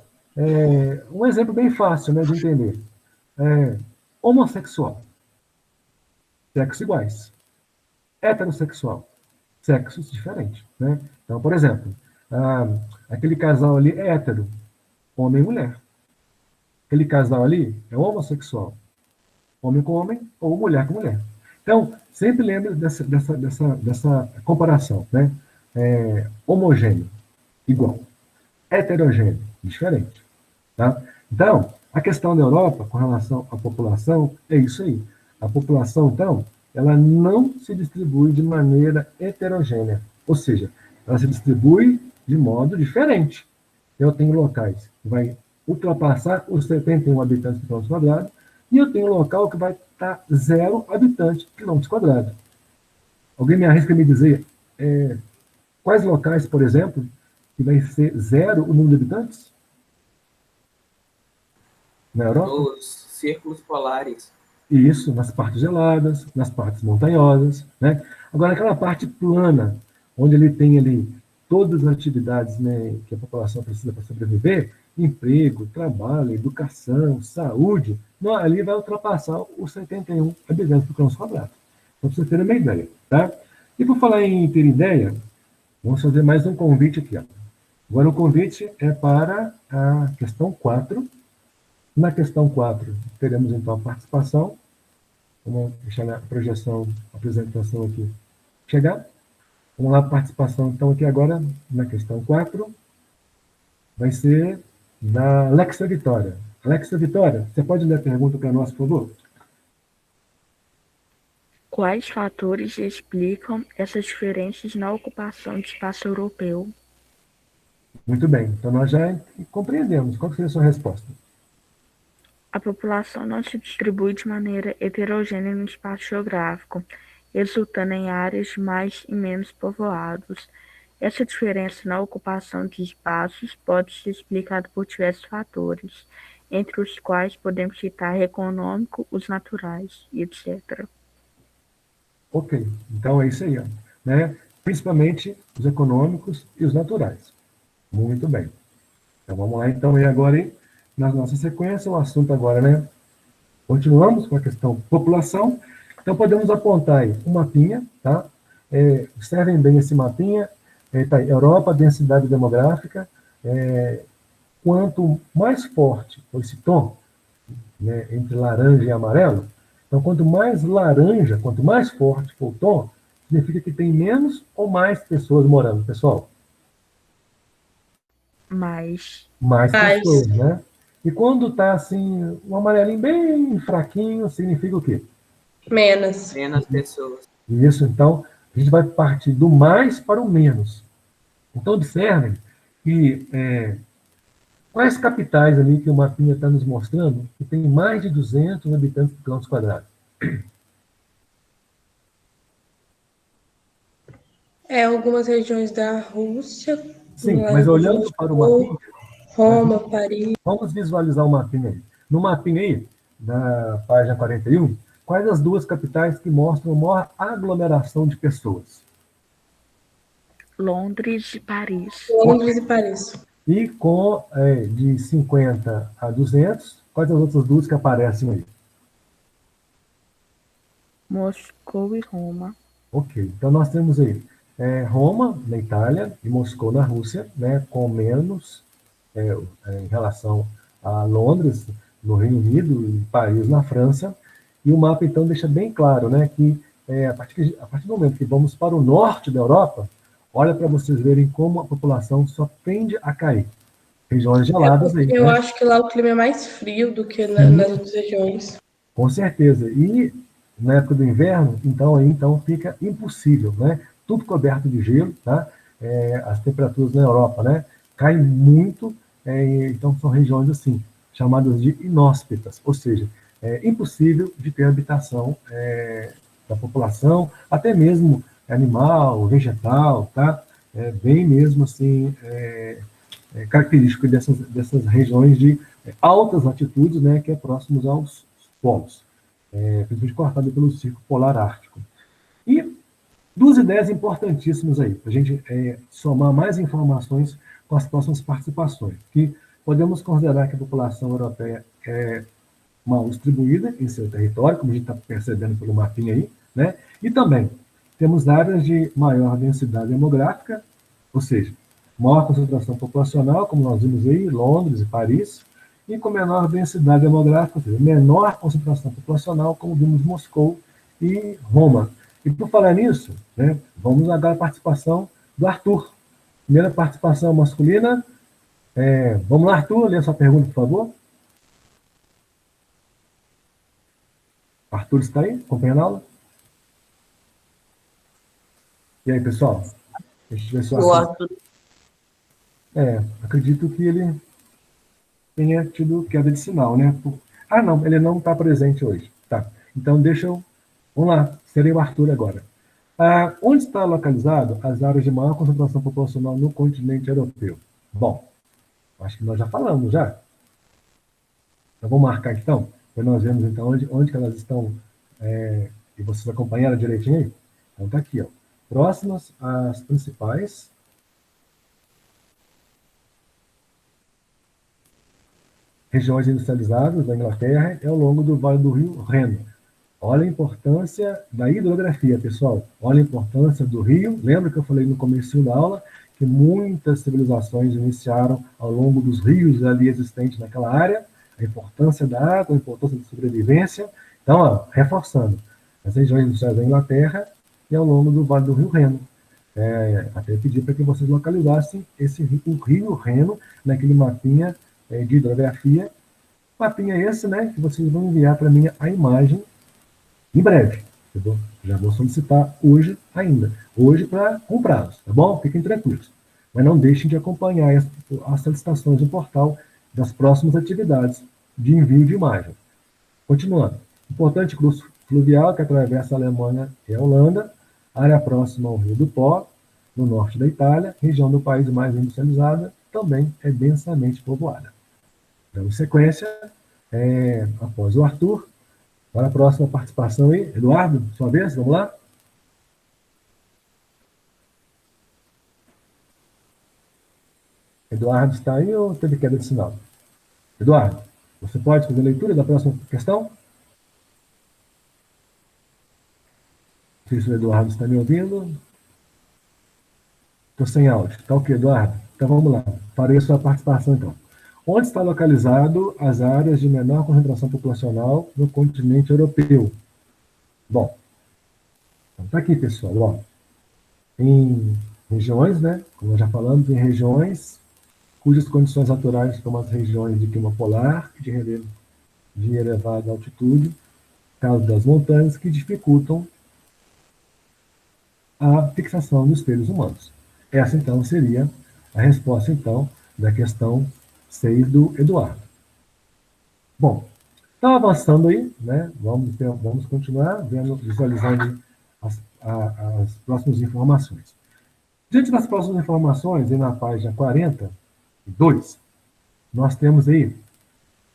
um exemplo bem fácil, né, de entender. Homossexual. Sexos iguais. Heterossexual. Sexos diferentes. Né? Então, por exemplo, aquele casal ali é hétero. Homem e mulher. Aquele casal ali é homossexual. Homem com homem ou mulher com mulher. Então, sempre lembre dessa comparação. Né? Homogêneo, igual. Heterogêneo, diferente. Tá? Então, a questão da Europa, com relação à população, é isso aí. A população, então, ela não se distribui de maneira heterogênea. Ou seja, ela se distribui de modo diferente. Eu tenho locais que vai ultrapassar os 71 habitantes por quilômetro quadrado, e eu tenho local que vai estar 0 habitantes por quilômetro quadrado. Alguém me arrisca me dizer quais locais, por exemplo, que vai ser 0 o número de habitantes? Na Europa? Os círculos polares. Isso, nas partes geladas, nas partes montanhosas, né? Agora, aquela parte plana, onde ele tem ali todas as atividades, né, que a população precisa para sobreviver, emprego, trabalho, educação, saúde, não, ali vai ultrapassar os 71 habitantes por quilômetro quadrado. Então, para vocês terem uma ideia, tá? E por falar em ter ideia, vamos fazer mais um convite aqui, ó. Agora o convite é para a questão 4. Na questão 4, teremos então a participação. Vamos deixar a projeção, a apresentação aqui chegar. Vamos lá, a participação então aqui agora na questão 4. Vai ser da Alexa Vitória. Alexa Vitória, você pode ler a pergunta para nós, por favor? Quais fatores explicam essas diferenças na ocupação de espaço europeu? Muito bem, então nós já compreendemos. Qual seria a sua resposta? A população não se distribui de maneira heterogênea no espaço geográfico, resultando em áreas mais e menos povoados. Essa diferença na ocupação de espaços pode ser explicada por diversos fatores, entre os quais podemos citar o econômico, os naturais, etc. Ok, então é isso aí, ó, né? Principalmente os econômicos e os naturais. Muito bem. Então vamos lá, então, e agora, hein, na nossa sequência, o assunto agora, né? Continuamos com a questão população. Então podemos apontar aí um mapinha, tá? Observem bem esse mapinha. Tá aí, Europa, densidade demográfica. Quanto mais forte for esse tom, né, entre laranja e amarelo, Então, quanto mais laranja, quanto mais forte for o tom, significa que tem menos ou mais pessoas morando, pessoal? Mais. Mais Mais. pessoas, né? E quando está assim, um amarelinho bem fraquinho, significa o quê? Menos. Menos pessoas. Isso, então, a gente vai partir do mais para o menos. Então, observem que quais capitais ali que o mapinha está nos mostrando que tem mais de 200 habitantes por quilômetro quadrado? Algumas regiões da Rússia, Sim, lá mas em olhando para o mapinha, Roma, Paris. vamos visualizar o mapinha aí. No mapinha aí, na página 41, quais as duas capitais que mostram maior aglomeração de pessoas? Londres e Paris. Londres e Paris. E com de 50 a 200, quais as outras duas que aparecem aí? Moscou e Roma. Ok, então nós temos aí Roma, na Itália, e Moscou, na Rússia, né, com menos em relação a Londres, no Reino Unido, e Paris, na França. E o mapa, então, deixa bem claro, né, que a partir do momento que vamos para o norte da Europa, olha para vocês verem como a população só tende a cair. Regiões geladas aí, Eu né? acho que lá o clima é mais frio do que nas outras regiões. Com certeza. E na época do inverno, então fica impossível, né? Tudo coberto de gelo, tá? As temperaturas na Europa, né? Caem muito, então são regiões assim, chamadas de inóspitas, ou seja, é impossível de ter habitação da população, até mesmo animal, vegetal, tá? Bem mesmo assim, característico dessas regiões de altas latitudes, né, que é próximos aos polos, principalmente cortado pelo Círculo Polar Ártico. E duas ideias importantíssimas aí, para a gente somar mais informações com as próximas participações, que podemos considerar que a população europeia é mal distribuída em seu território, como a gente está percebendo pelo mapinha aí, né? E também temos áreas de maior densidade demográfica, ou seja, maior concentração populacional, como nós vimos aí, Londres e Paris, e com menor densidade demográfica, ou seja, menor concentração populacional, como vimos Moscou e Roma. E por falar nisso, né, vamos agora à participação do Arthur. Primeira participação masculina. Vamos lá, Arthur, lê a sua pergunta, por favor. Arthur está aí, acompanhando a aula? E aí, pessoal? Deixa eu ver se o Arthur... acredito que ele tenha tido queda de sinal, né? Não, ele não está presente hoje. Tá. Então, vamos lá, serei o Arthur agora. Onde está localizado as áreas de maior concentração populacional no continente europeu? Bom, acho que nós já falamos, já. Então, vamos marcar, então, para nós vermos, então, onde que elas estão, e vocês acompanharam direitinho aí? Então, está aqui, ó. Próximas às principais regiões industrializadas da Inglaterra ao longo do Vale do Rio Reno. Olha a importância da hidrografia, pessoal. Olha a importância do rio. Lembra que eu falei no começo da aula que muitas civilizações iniciaram ao longo dos rios ali existentes naquela área, a importância da água, a importância da sobrevivência. Então, ó, reforçando, as regiões industriais da Inglaterra e ao longo do Vale do Rio Reno. Até pedi para que vocês localizassem o Rio Reno naquele mapinha de hidrografia. Mapinha esse, né, que vocês vão enviar para mim a imagem em breve. Já vou solicitar hoje ainda. Hoje para comprá-los, tá bom? Fiquem tranquilos. Mas não deixem de acompanhar as solicitações no portal das próximas atividades de envio de imagem. Continuando. Importante cruz fluvial que atravessa a Alemanha e a Holanda, área próxima ao Rio do Pó, no norte da Itália, região do país mais industrializada, também é densamente povoada. Dando sequência, após o Arthur, para a próxima participação aí, Eduardo, sua vez, vamos lá? Eduardo está aí ou teve queda de sinal? Eduardo, você pode fazer a leitura da próxima questão? Não sei se o Eduardo está me ouvindo. Estou sem áudio. Tá ok, Eduardo? Então vamos lá. Farei a sua participação então. Onde está localizado as áreas de menor concentração populacional no continente europeu? Bom, então tá aqui, pessoal, ó. Em regiões, né, como nós já falamos, em regiões cujas condições naturais, como as regiões de clima polar, de elevada altitude, caso das montanhas, que dificultam a fixação dos espelhos humanos. Essa, então, seria a resposta, então, da questão 6 do Eduardo. Bom, então, avançando aí, né, vamos continuar visualizando as próximas informações. Diante das próximas informações, aí na página 42, nós temos aí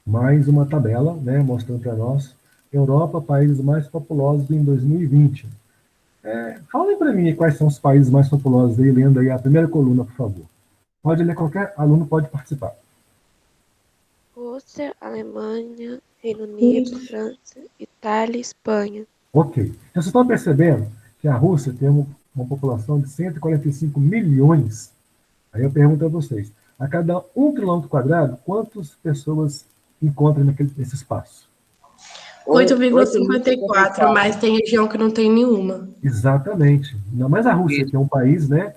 mais uma tabela, né, mostrando para nós Europa, países mais populosos em 2020. Falem para mim quais são os países mais populosos aí, lendo aí a primeira coluna, por favor. Pode ler, qualquer aluno pode participar. Rússia, Alemanha, Reino Unido, França, Itália e Espanha. Ok. Então, vocês estão percebendo que a Rússia tem uma população de 145 milhões. Aí eu pergunto a vocês, a cada 1 quilômetro quadrado, quantas pessoas encontram nesse espaço? 8,54, mas tem região que não tem nenhuma. Exatamente. Ainda mais a Rússia, que é um país, né,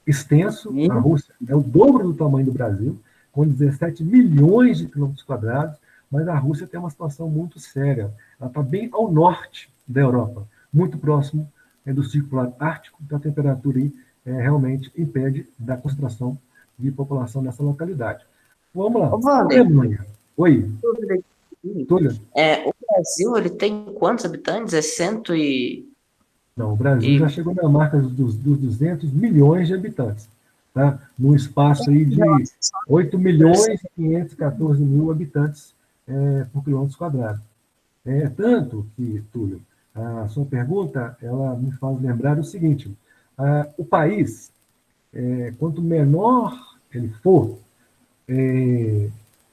extenso. A Rússia é o dobro do tamanho do Brasil, com 17 milhões de quilômetros quadrados, mas a Rússia tem uma situação muito séria. Ela está bem ao norte da Europa, muito próximo do Círculo Ártico, então a temperatura aí realmente impede da concentração de população nessa localidade. Vamos lá. Alemanha. Oi. Túlio. O Brasil, ele tem quantos habitantes? É cento e... Não, o Brasil já chegou na marca dos 200 milhões de habitantes, tá? Num espaço aí de 8 milhões e 514 mil habitantes por quilômetro quadrado. Tanto que, Túlio, a sua pergunta, ela me faz lembrar o seguinte, o país, quanto menor ele for,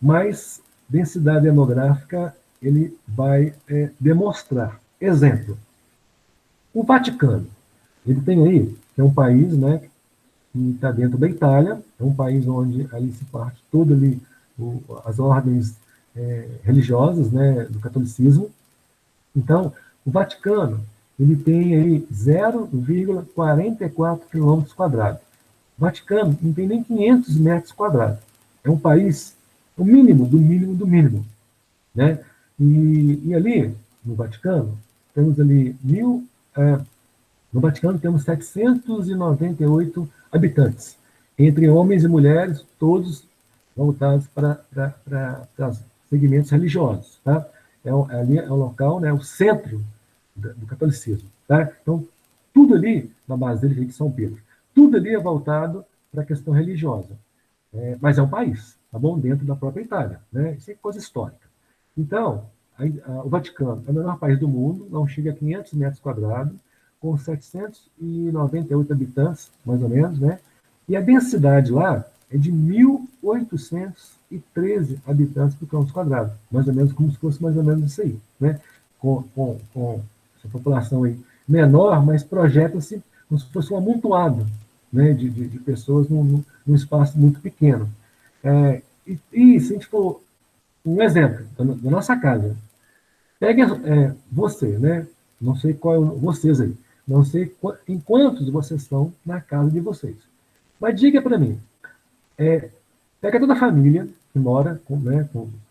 mais densidade demográfica ele vai demonstrar. Exemplo, o Vaticano, ele tem aí, que é um país, né, que está dentro da Itália, é um país onde ali se parte todas ali as ordens religiosas, né, do catolicismo. Então, o Vaticano, ele tem aí 0,44 quilômetros quadrados. O Vaticano não tem nem 500 metros quadrados. É um país, o mínimo, do mínimo, do mínimo. Né? E ali, no Vaticano, temos ali no Vaticano temos 798 habitantes, entre homens e mulheres, todos voltados para segmentos religiosos. Tá? Ali é o local, né, o centro do catolicismo. Tá? Então, tudo ali, na base dele, de São Pedro, tudo ali é voltado para a questão religiosa. Mas é um país, tá bom? Dentro da própria Itália. Né? Isso é coisa histórica. Então, o Vaticano é o menor país do mundo, não chega a 500 metros quadrados, com 798 habitantes, mais ou menos, né? E a densidade lá é de 1.813 habitantes por quilômetro quadrado, mais ou menos como se fosse mais ou menos isso aí, né? Com essa população aí menor, mas projeta-se como se fosse um amontoado, né, de pessoas num espaço muito pequeno. E se a gente for um exemplo da nossa casa, pegue você, né? Não sei qual é vocês aí, não sei em quantos vocês estão na casa de vocês. Mas diga para mim, pega toda a família que mora com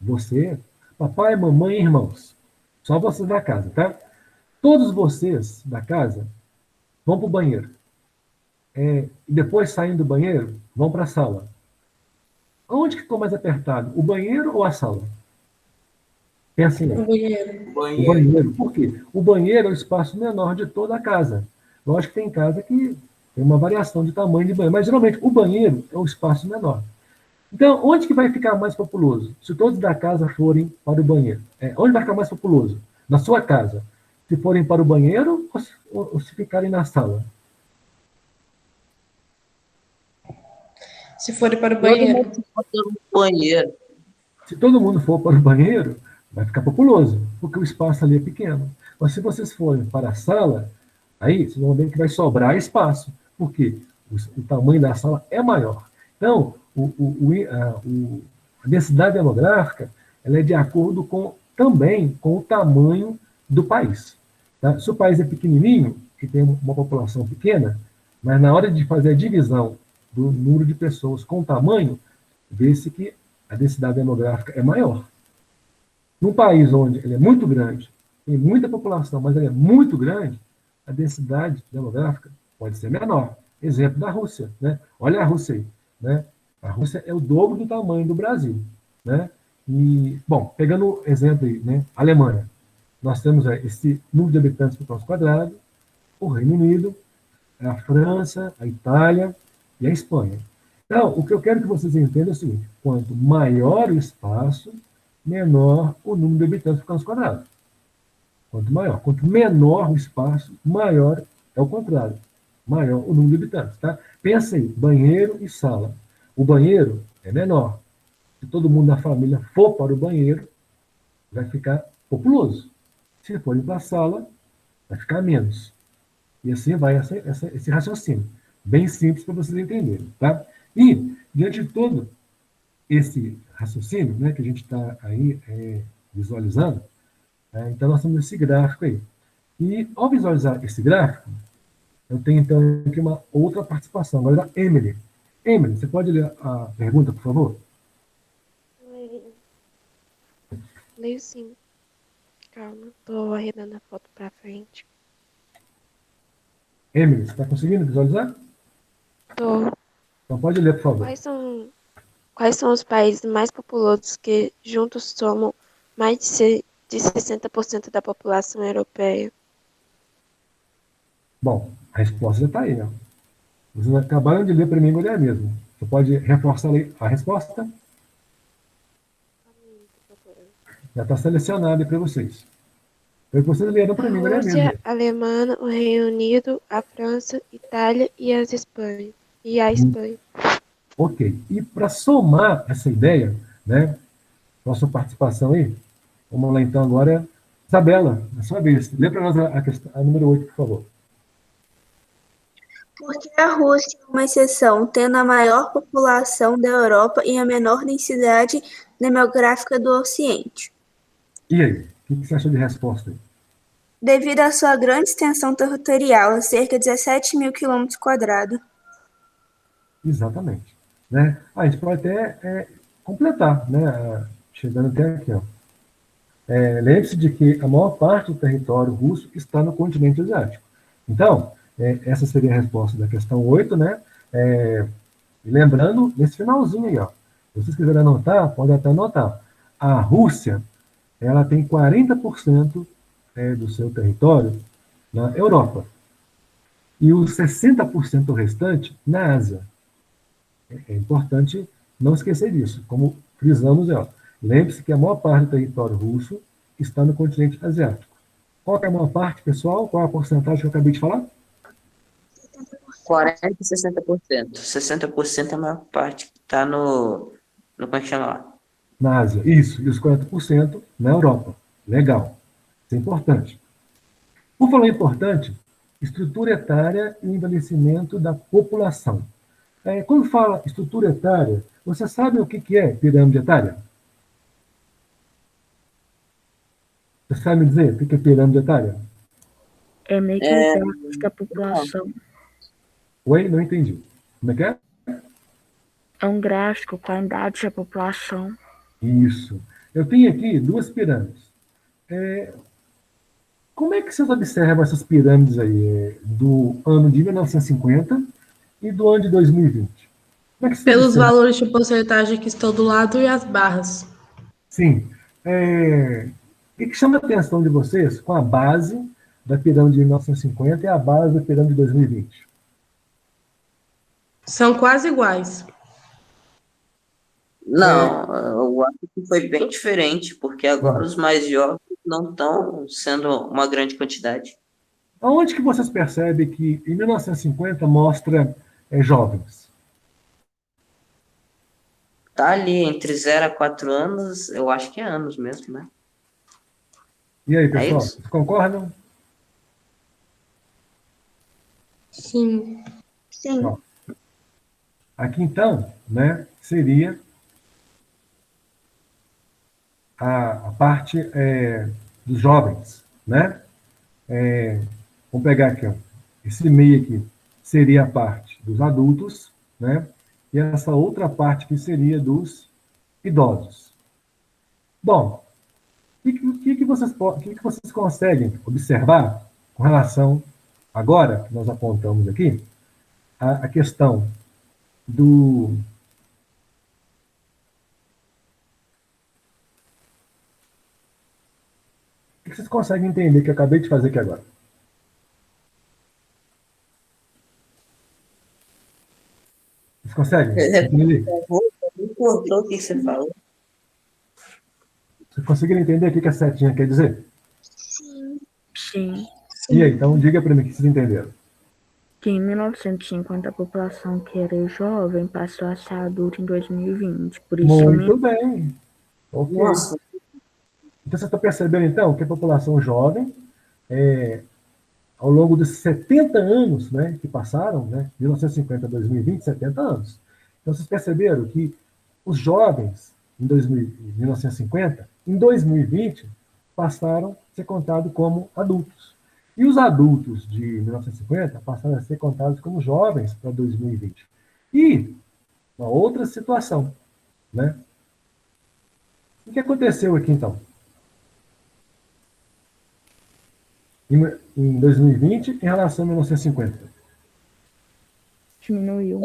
você, papai, mamãe e irmãos. Só vocês da casa, tá? Todos vocês da casa vão para o banheiro. E depois, saindo do banheiro, vão para a sala. Onde que ficou mais apertado? O banheiro ou a sala? Pensa aí. O banheiro. O banheiro. Por quê? O banheiro é o espaço menor de toda a casa. Lógico que tem casa que tem uma variação de tamanho de banheiro, mas geralmente o banheiro é o espaço menor. Então, onde que vai ficar mais populoso? Se todos da casa forem para o banheiro. Onde vai ficar mais populoso? Na sua casa. Se forem para o banheiro ou se ficarem na sala? Se forem para o banheiro. Se todo mundo for para o banheiro, vai ficar populoso, porque o espaço ali é pequeno. Mas se vocês forem para a sala, aí vocês vão ver que vai sobrar espaço, porque o tamanho da sala é maior. Então, A densidade demográfica ela é de acordo também com o tamanho do país. Tá? Se o país é pequenininho, que tem uma população pequena, mas na hora de fazer a divisão do número de pessoas com o tamanho, vê-se que a densidade demográfica é maior. Num país onde ele é muito grande, tem muita população, mas ele é muito grande, a densidade demográfica pode ser menor. Exemplo da Rússia, né? Olha a Rússia aí, né? A Rússia é o dobro do tamanho do Brasil, né? E, bom, pegando o exemplo aí, né? Alemanha. Nós temos esse número de habitantes por quilômetro quadrado, o Reino Unido, a França, a Itália e a Espanha. Então, o que eu quero que vocês entendam é o seguinte: quanto maior o espaço, menor o número de habitantes por quilômetro quadrado. Quanto maior. Quanto menor o espaço, maior é o contrário. Maior o número de habitantes. Tá? Pensa aí, banheiro e sala. O banheiro é menor. Se todo mundo na família for para o banheiro, vai ficar populoso. Se for ir para a sala, vai ficar menos. E assim vai esse raciocínio. Bem simples para vocês entenderem. Tá? E, diante de todo esse raciocínio, né, que a gente está aí visualizando, então nós temos esse gráfico aí. E, ao visualizar esse gráfico, eu tenho então aqui uma outra participação, agora da Emily. Emily, você pode ler a pergunta, por favor? Leio sim. Calma, tô arredando a foto pra frente. Emily, você está conseguindo visualizar? Tô. Então pode ler, por favor. Quais são os países mais populosos que juntos somam mais de 60% da população europeia? Bom, a resposta já está aí, ó. Vocês acabaram de ler para mim, vou ler mesmo. Você pode reforçar a resposta? Já está selecionada para vocês. Foi o que vocês leram A para mim, vou ler Rússia, mesmo. a Alemanha, o Reino Unido, a França, Itália e a Espanha. Ok. E para somar essa ideia, né, nossa participação aí, vamos lá então agora, Isabela, na sua vez. Lê para nós a número 8, por favor. Porque a Rússia é uma exceção, tendo a maior população da Europa e a menor densidade demográfica do Ocidente. E aí, o que você achou de resposta aí? Devido à sua grande extensão territorial, cerca de 17 mil quilômetros quadrados. Exatamente. Né? A gente pode até completar, né, chegando até aqui. Ó. Lembre-se de que a maior parte do território russo está no continente asiático. Então, essa seria a resposta da questão 8, né? E lembrando, nesse finalzinho aí, ó, se vocês quiserem anotar, podem até anotar. A Rússia, ela tem 40% do seu território na Europa. E os 60% restante na Ásia. É importante não esquecer disso. Como frisamos, lembre-se que a maior parte do território russo está no continente asiático. Qual é a maior parte, pessoal? Qual é a porcentagem que eu acabei de falar? 40% e 60%. 60% é a maior parte que está como é que chama lá? Na Ásia, isso. E os 40% na Europa. Legal. Isso é importante. Por falar importante, estrutura etária e envelhecimento da população. Quando fala estrutura etária, você sabe o que é pirâmide etária? Você sabe me dizer o que é pirâmide etária? É meio que um gráfico da população. Oi? Não entendi. Como é que é? É um gráfico com a idade da população. Isso. Eu tenho aqui duas pirâmides. Como é que vocês observam essas pirâmides aí do ano de 1950 e do ano de 2020? Como é que Pelos valores de porcentagem que estão do lado e as barras. Sim. O que chama a atenção de vocês com a base da pirâmide de 1950 e a base da pirâmide de 2020? São quase iguais. Não, eu acho que foi bem diferente, porque agora os mais jovens não estão sendo uma grande quantidade. Aonde que vocês percebem que em 1950 mostra jovens? Tá ali entre 0 a 4 anos, eu acho que é anos mesmo, né? E aí, pessoal, vocês concordam? Sim. Sim. Ó, aqui então, né, seria a parte dos jovens, né? Vamos pegar aqui, ó. Esse meio aqui seria a parte dos adultos, né? E essa outra parte que seria dos idosos. Bom, o que vocês conseguem observar com relação, agora que nós apontamos aqui, a questão do... O que vocês conseguem entender que eu acabei de fazer aqui agora? Vocês conseguem entender? Não cortou o que você falou. Vocês conseguiram entender o que a setinha quer dizer? Sim. E aí, então diga para mim o que vocês entenderam. Que em 1950 a população que era jovem passou a ser adulta em 2020. Por isso Muito bem. Ok. Nossa, Então você está percebendo, então, que a população jovem, ao longo desses 70 anos, né, que passaram, né, 1950 a 2020, 70 anos. Então vocês perceberam que os jovens, em 1950, em 2020, passaram a ser contados como adultos. E os adultos de 1950 passaram a ser contados como jovens para 2020. E uma outra situação, né? O que aconteceu aqui, então? Em 2020, em relação a 1950? diminuiu.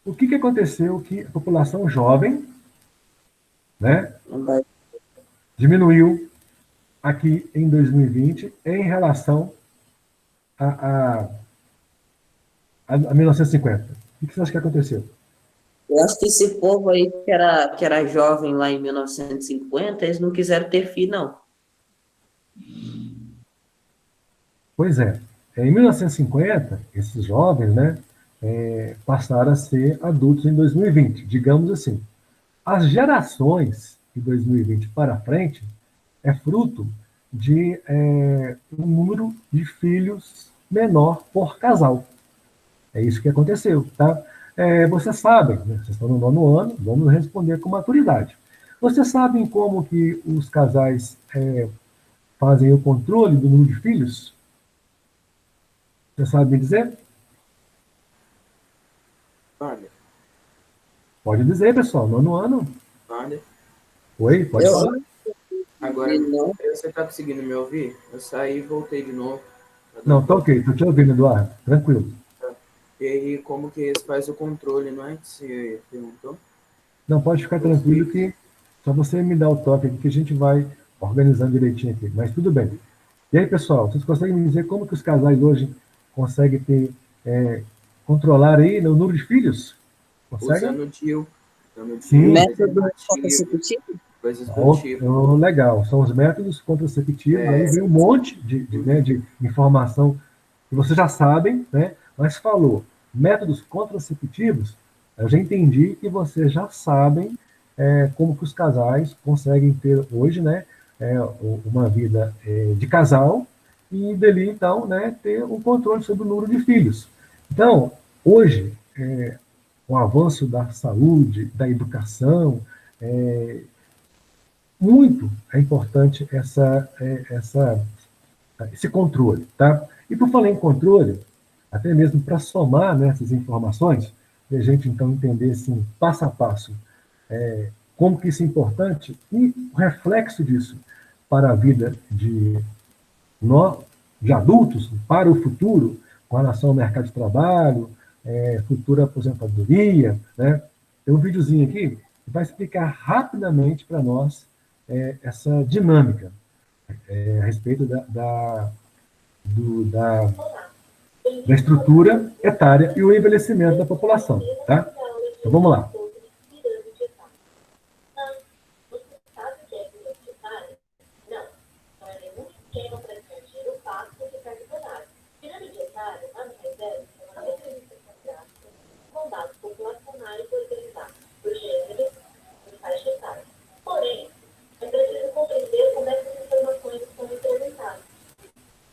O que aconteceu que a população jovem, né, diminuiu aqui em 2020 em relação a 1950? O que você acha que aconteceu? eu acho que esse povo aí que era jovem lá em 1950, eles não quiseram ter filho, não. Pois é. Em 1950, esses jovens, né, passaram a ser adultos em 2020, digamos assim. As gerações de 2020 para frente é fruto de um número de filhos menor por casal. É isso que aconteceu, tá? Vocês sabem, né, vocês estão no 9º ano, vamos responder com maturidade. Vocês sabem como que os casais fazem o controle do número de filhos? Você sabe me dizer? Olha, Pode dizer, pessoal. 9º ano. olha. Oi, pode falar. Agora, Não. você tá conseguindo me ouvir? Eu saí e voltei de novo. Não, tá ok. Tô te ouvindo, Eduardo. Tranquilo. E aí, como que eles fazem o controle, não é? Que você perguntou? Não, pode ficar tranquilo que só você me dá o toque aqui que a gente vai organizando direitinho aqui. Mas tudo bem. E aí, pessoal, vocês conseguem me dizer como que os casais hoje conseguem controlar aí o número de filhos? Conseguem? Usando o DIU. Sim. Método contraceptivo? Coisas do tipo. Legal. São os métodos contraceptivos. Aí vem um monte de informação que vocês já sabem, né? Mas falou métodos contraceptivos, eu já entendi que vocês já sabem como que os casais conseguem ter hoje, né, uma vida de casal e dali, então, né, ter um controle sobre o número de filhos. Então, hoje, o avanço da saúde, da educação, muito é importante esse controle, tá? E por falar em controle, até mesmo para somar nessas informações, e a gente então entender assim, passo a passo, como que isso é importante e o reflexo disso para a vida de adultos, para o futuro, com relação ao mercado de trabalho, futura aposentadoria, né? Tem um videozinho aqui que vai explicar rapidamente para nós essa dinâmica a respeito da estrutura etária e o envelhecimento da população, tá? Então vamos lá.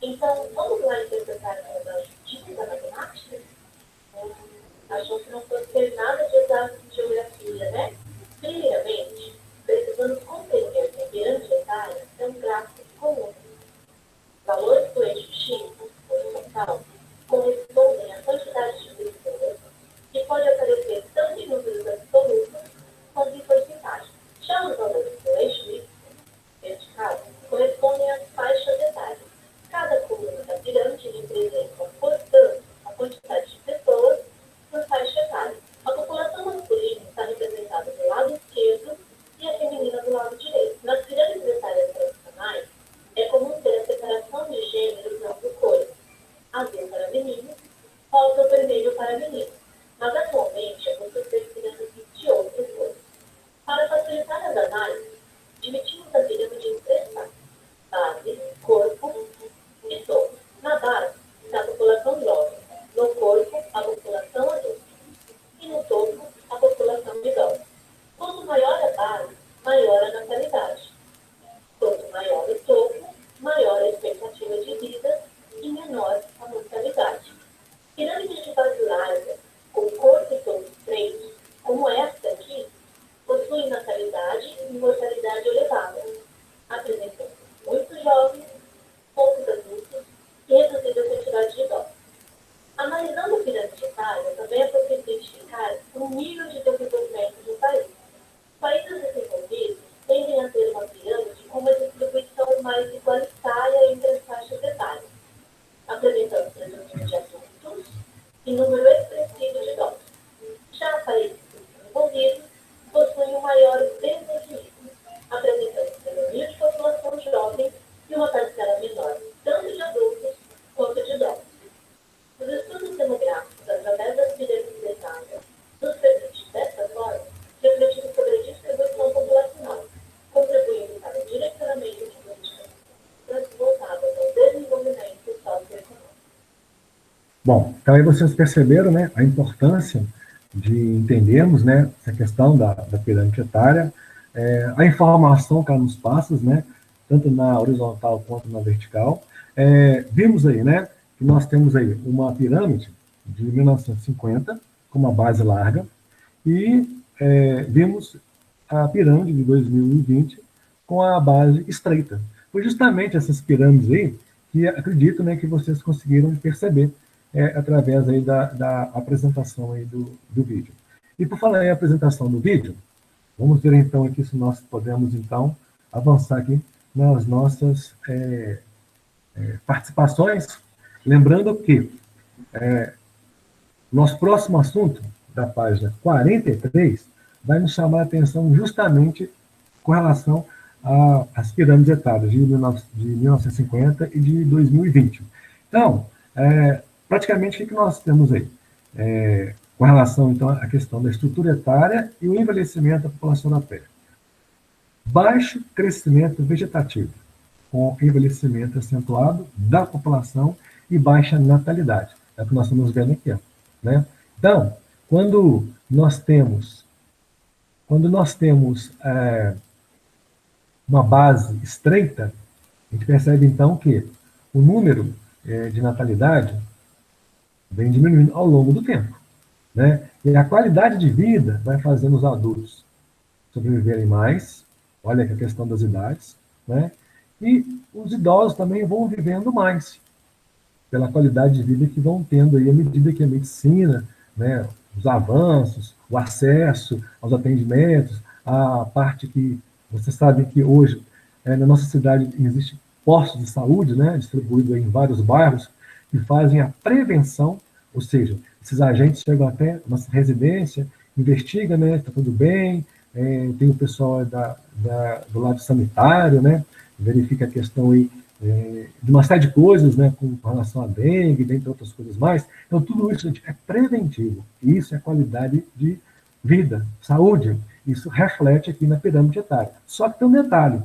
Então, vamos lá interpretar essa justiça da matemática? Achou que não fosse ter nada de exato de geografia, né? Primeiramente, precisamos compreender que a pirâmide etária é um gráfico de colunas. Valores do eixo X, horizontal, correspondem à quantidade de pessoas que pode aparecer tanto em números absolutos quanto em porcentagem. Já os valores do eixo Y, vertical, correspondem às faixas etárias. Cada coluna da pirâmide representa, portanto, a quantidade de pessoas por faixa etária. A população masculina está representada do lado esquerdo e a feminina do lado direito. Nas pirâmides etárias tradicionais, é comum ter a separação de gênero usando cores: azul para meninos, rosa ou vermelho para meninos. Mas atualmente é possível ter pirâmides de outras cores. Para facilitar as análises, dividimos a pirâmide em três partes: base, corpo e topo. Na base está a população jovem, no corpo a população adulta e no topo a população idosa. Quanto maior a base, maior a natalidade. Quanto maior o topo, maior a expectativa de vida e menor a mortalidade. Pirâmides de base larga, com corpo e topo estreitos, como esta aqui, possuem natalidade e mortalidade elevada, apresentando muitos jovens, poucos adultos e reduzida quantidade de idosos. Analisando a pirâmide etária, também é possível identificar o nível de desenvolvimento do país. Países desenvolvidos tendem a ter uma pirâmide com uma distribuição mais igualitária entre as faixas etárias, apresentando predomínio de adultos e número expressivo de idosos. Já países desenvolvidos possuem um maior desequilíbrio, apresentando predomínio de população jovem e uma parcela menor, tanto de adultos quanto de idosos. Os estudos demográficos, através das pirâmides etárias, nos permitem, dessa forma, refletir sobre a distribuição populacional, contribuindo para o direcionamento de políticas públicas voltadas ao desenvolvimento socioeconômico. Bom, então aí vocês perceberam, né, a importância de entendermos, né, essa questão da pirâmide etária, a informação que ela nos passa, né, tanto na horizontal quanto na vertical. Vimos aí, né, que nós temos aí uma pirâmide de 1950, com uma base larga, e vimos a pirâmide de 2020 com a base estreita. Foi justamente essas pirâmides aí que acredito, né, que vocês conseguiram perceber através aí da apresentação aí do vídeo. E por falar em apresentação do vídeo, vamos ver então aqui se nós podemos então avançar aqui nas nossas participações, lembrando que nosso próximo assunto, da página 43, vai nos chamar a atenção justamente com relação às pirâmides etárias de 1950 e de 2020. Então, praticamente, o que nós temos aí? Com relação, então, à questão da estrutura etária e o envelhecimento da população da Terra. Baixo crescimento vegetativo, com envelhecimento acentuado da população e baixa natalidade. É o que nós estamos vendo aqui, ó, né? Então, quando nós temos uma base estreita, a gente percebe, então, que o número de natalidade vem diminuindo ao longo do tempo, né? E a qualidade de vida vai fazendo os adultos sobreviverem mais, olha que a questão das idades, né? E os idosos também vão vivendo mais, pela qualidade de vida que vão tendo aí à medida que a medicina, né, os avanços, o acesso aos atendimentos, a parte que você sabe que hoje na nossa cidade existe postos de saúde, né, distribuídos em vários bairros, que fazem a prevenção, ou seja, esses agentes chegam até a nossa residência, investigam, né, está tudo bem, tem o pessoal do lado sanitário, né, verifica a questão aí de uma série de coisas, né, com relação à dengue, dentre outras coisas mais. Então, tudo isso, gente, é preventivo. E isso é qualidade de vida, saúde. Isso reflete aqui na pirâmide etária. Só que tem um detalhe.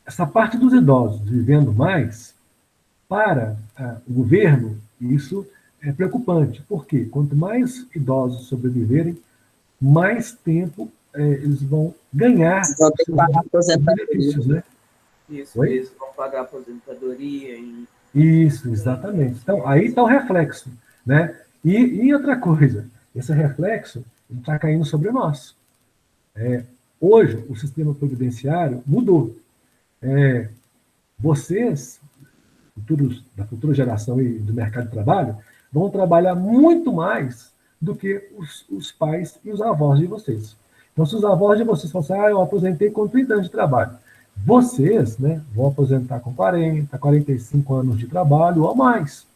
Essa parte dos idosos vivendo mais, para o governo, isso é preocupante. Por quê? Quanto mais idosos sobreviverem, mais tempo eles vão ganhar Vão ter que pagar benefícios, né? Isso, Oi? eles vão pagar aposentadoria e... Isso, exatamente. Então, aí está o reflexo, né? E outra coisa, esse reflexo, está caindo sobre nós. Hoje, o sistema previdenciário mudou. Vocês, da futura geração aí do mercado de trabalho, vão trabalhar muito mais do que os pais e os avós de vocês. Então, se os avós de vocês falam assim, eu aposentei com 30 anos de trabalho, vocês, né, vão aposentar com 40, 45 anos de trabalho ou mais.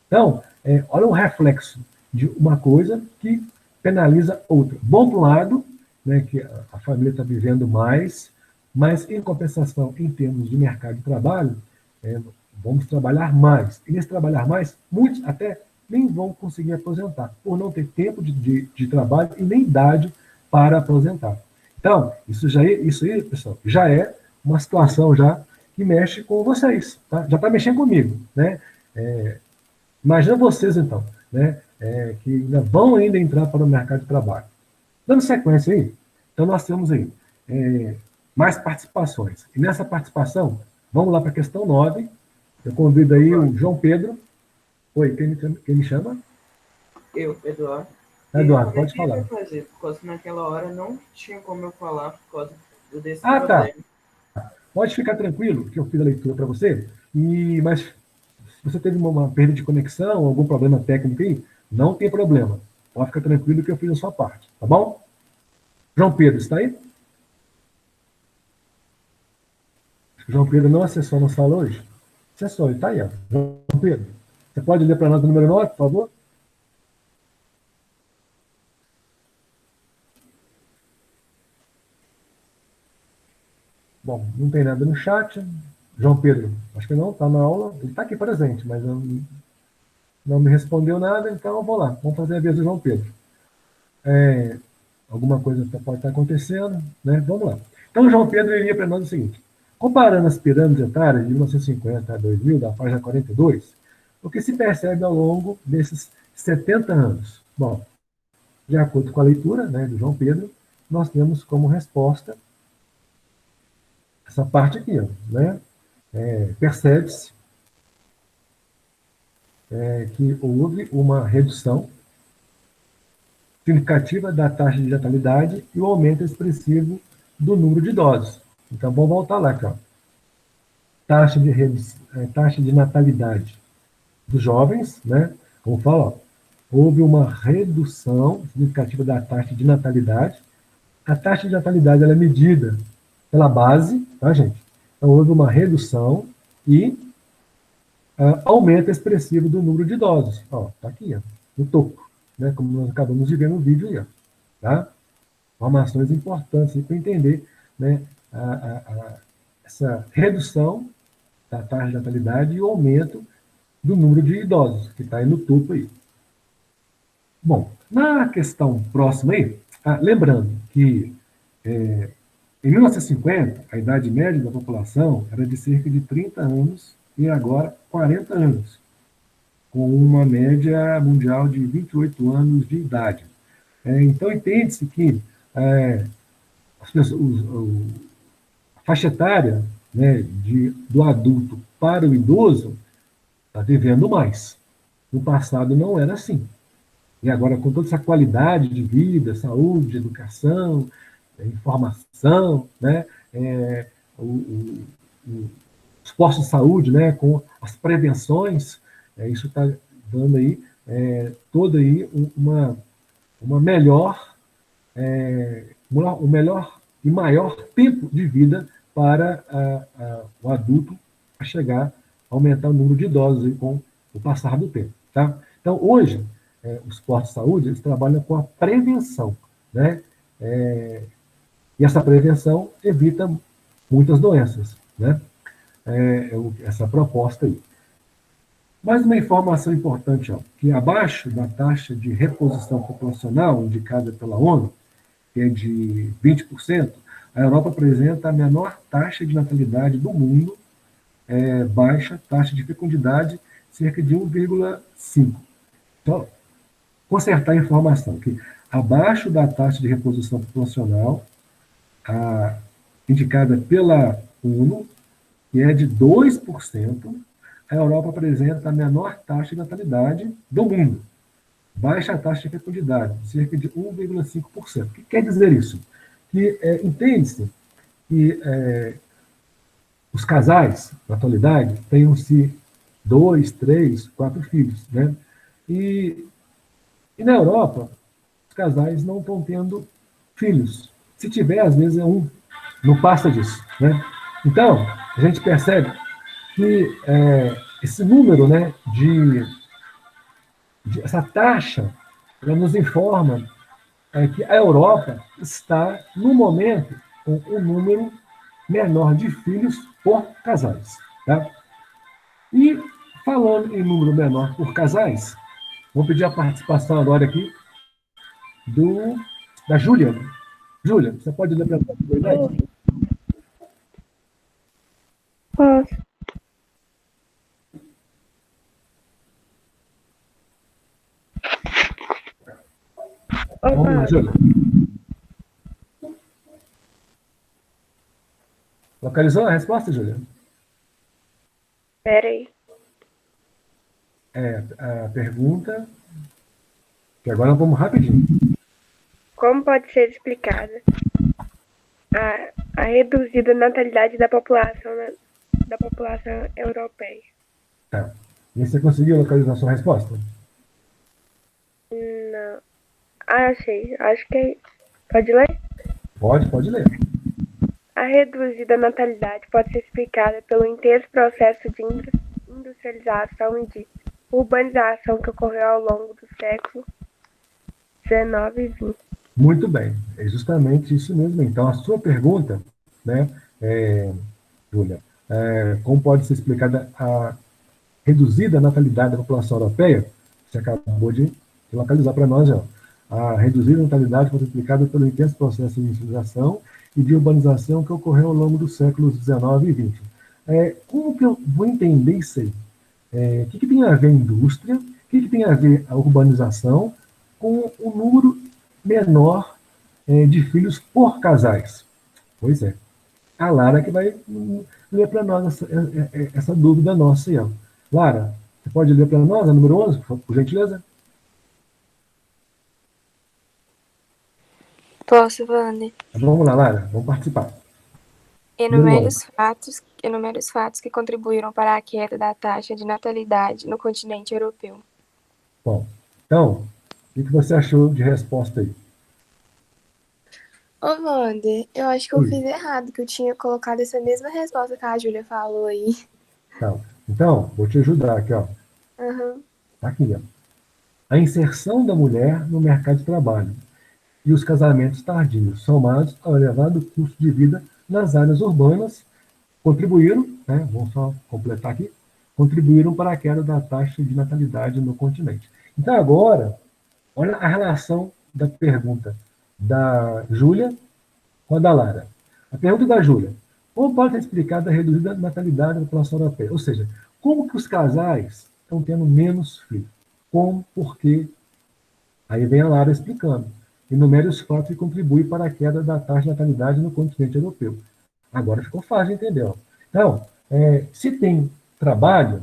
Então, olha o reflexo de uma coisa que penaliza outra. Bom para um lado, né, que a família está vivendo mais, mas, em compensação, em termos de mercado de trabalho, vamos trabalhar mais. E nesse trabalhar mais, muitos até nem vão conseguir aposentar, por não ter tempo de trabalho e nem idade para aposentar. Então, isso aí, pessoal, já é uma situação já que mexe com vocês, tá? Já está mexendo comigo, né? Imagina vocês, então, né, que ainda vão entrar para o mercado de trabalho. Dando sequência aí, então nós temos aí mais participações. E nessa participação, vamos lá para a questão 9. Eu convido aí o João Pedro. Oi, quem me chama? Eu, Eduardo. Eduardo, pode falar. Fazer, porque naquela hora não tinha como eu falar por causa desse problema. Tá. Pode ficar tranquilo, que eu fiz a leitura para você. Mas se você teve uma perda de conexão, algum problema técnico aí, não tem problema. Pode ficar tranquilo que eu fiz a sua parte, tá bom? João Pedro, está aí? João Pedro não acessou a nossa sala hoje? Acessou, ele está aí, ó. João Pedro, você pode ler para nós o número 9, por favor? Bom, não tem nada no chat. João Pedro, acho que não, está na aula. Ele está aqui presente, mas não me respondeu nada, então eu vou lá. Vamos fazer a vez do João Pedro. Alguma coisa pode estar acontecendo, né? Vamos lá. Então, o João Pedro iria para nós o seguinte. Comparando as pirâmides etárias de 1950 a 2000, da página 42, o que se percebe ao longo desses 70 anos? Bom, de acordo com a leitura, né, do João Pedro, nós temos como resposta essa parte aqui, ó, né? Percebe-se que houve uma redução significativa da taxa de natalidade e o aumento expressivo do número de idosos. Então, vamos voltar lá, aqui, ó. Taxa de natalidade dos jovens, né? Vamos falar, ó. Houve uma redução significativa da taxa de natalidade. A taxa de natalidade ela é medida pela base, tá, gente? Então, houve uma redução e aumento expressivo do número de idosos. Ó, tá aqui, ó, no topo, né? Como nós acabamos de ver no vídeo aí, ó, tá? Informações importantes para entender, né, essa redução da taxa de natalidade e o aumento do número de idosos, que está aí no topo aí. Bom, na questão próxima aí, lembrando que em 1950, a idade média da população era de cerca de 30 anos e agora 40 anos, com uma média mundial de 28 anos de idade. Então, entende-se que a faixa etária, né, do adulto para o idoso está vivendo mais. No passado não era assim. E agora, com toda essa qualidade de vida, saúde, educação, informação, né, os postos de saúde, né, com as prevenções, isso está dando aí toda aí uma melhor, um melhor e maior tempo de vida para o adulto a chegar a aumentar o número de idosos aí com o passar do tempo, tá? Então, hoje, os postos de saúde, eles trabalham com a prevenção, né? E essa prevenção evita muitas doenças, né? Essa proposta aí. Mais uma informação importante, ó, que abaixo da taxa de reposição populacional indicada pela ONU, que é de 20%, a Europa apresenta a menor taxa de natalidade do mundo, baixa taxa de fecundidade, cerca de 1,5. Então, consertar a informação, que abaixo da taxa de reposição populacional, indicada pela ONU, que é de 2%, a Europa apresenta a menor taxa de natalidade do mundo. baixa taxa de fecundidade, cerca de 1,5%. O que quer dizer isso? Que entende-se que os casais, na atualidade, tenham-se 2, 3, 4 filhos, né? E na Europa, os casais não estão tendo filhos. Se tiver, às vezes é um, não passa disso, né? Então, a gente percebe que esse número, né, essa taxa, ela nos informa que a Europa está, no momento, com um número menor de filhos por casais. Tá? E, falando em número menor por casais, vou pedir a participação agora aqui da Júlia. Júlia, você pode ler para a gente? Posso. Vamos lá, Júlia. Localizou a resposta, Júlia? Espera aí. A pergunta, que agora vamos rapidinho. Como pode ser explicada a reduzida natalidade da população europeia? Tá. E você conseguiu localizar a sua resposta? Não. Achei. Acho que... Pode ler? Pode ler. A reduzida natalidade pode ser explicada pelo intenso processo de industrialização e de urbanização que ocorreu ao longo do século XIX e XX. Muito bem, é justamente isso mesmo. Então, a sua pergunta, né, Júlia, como pode ser explicada a reduzida natalidade da população europeia? Você acabou de localizar para nós, ó. A reduzida natalidade pode ser explicada pelo intenso processo de industrialização e de urbanização que ocorreu ao longo dos séculos XIX e XX. Como que eu vou entender isso aí? O que tem a ver a indústria? O que tem a ver a urbanização com o número menor de filhos por casais? Pois é. A Lara que vai ler para nós essa dúvida nossa aí. Ó. Lara, você pode ler para nós a número 11, por gentileza? Posso, Wander? Vamos lá, Lara, vamos participar. Enumere os fatos que contribuíram para a queda da taxa de natalidade no continente europeu. Bom, então, o que você achou de resposta aí? Ô, Wander, eu acho que eu fiz errado, que eu tinha colocado essa mesma resposta que a Júlia falou aí. Então, vou te ajudar aqui, ó. Uhum. Aqui, ó. A inserção da mulher no mercado de trabalho e os casamentos tardios, somados ao elevado custo de vida nas áreas urbanas, contribuíram, né, vamos só completar aqui, contribuíram para a queda da taxa de natalidade no continente. Então, agora, olha a relação da pergunta da Júlia com a da Lara. A pergunta da Júlia: como pode ser explicada a reduzida natalidade da população europeia? Ou seja, como que os casais estão tendo menos filhos? Como? Por quê? Aí vem a Lara explicando. Enumere os fatos que contribuem para a queda da taxa de natalidade no continente europeu. Agora ficou fácil de entender. Ó. Então, se tem trabalho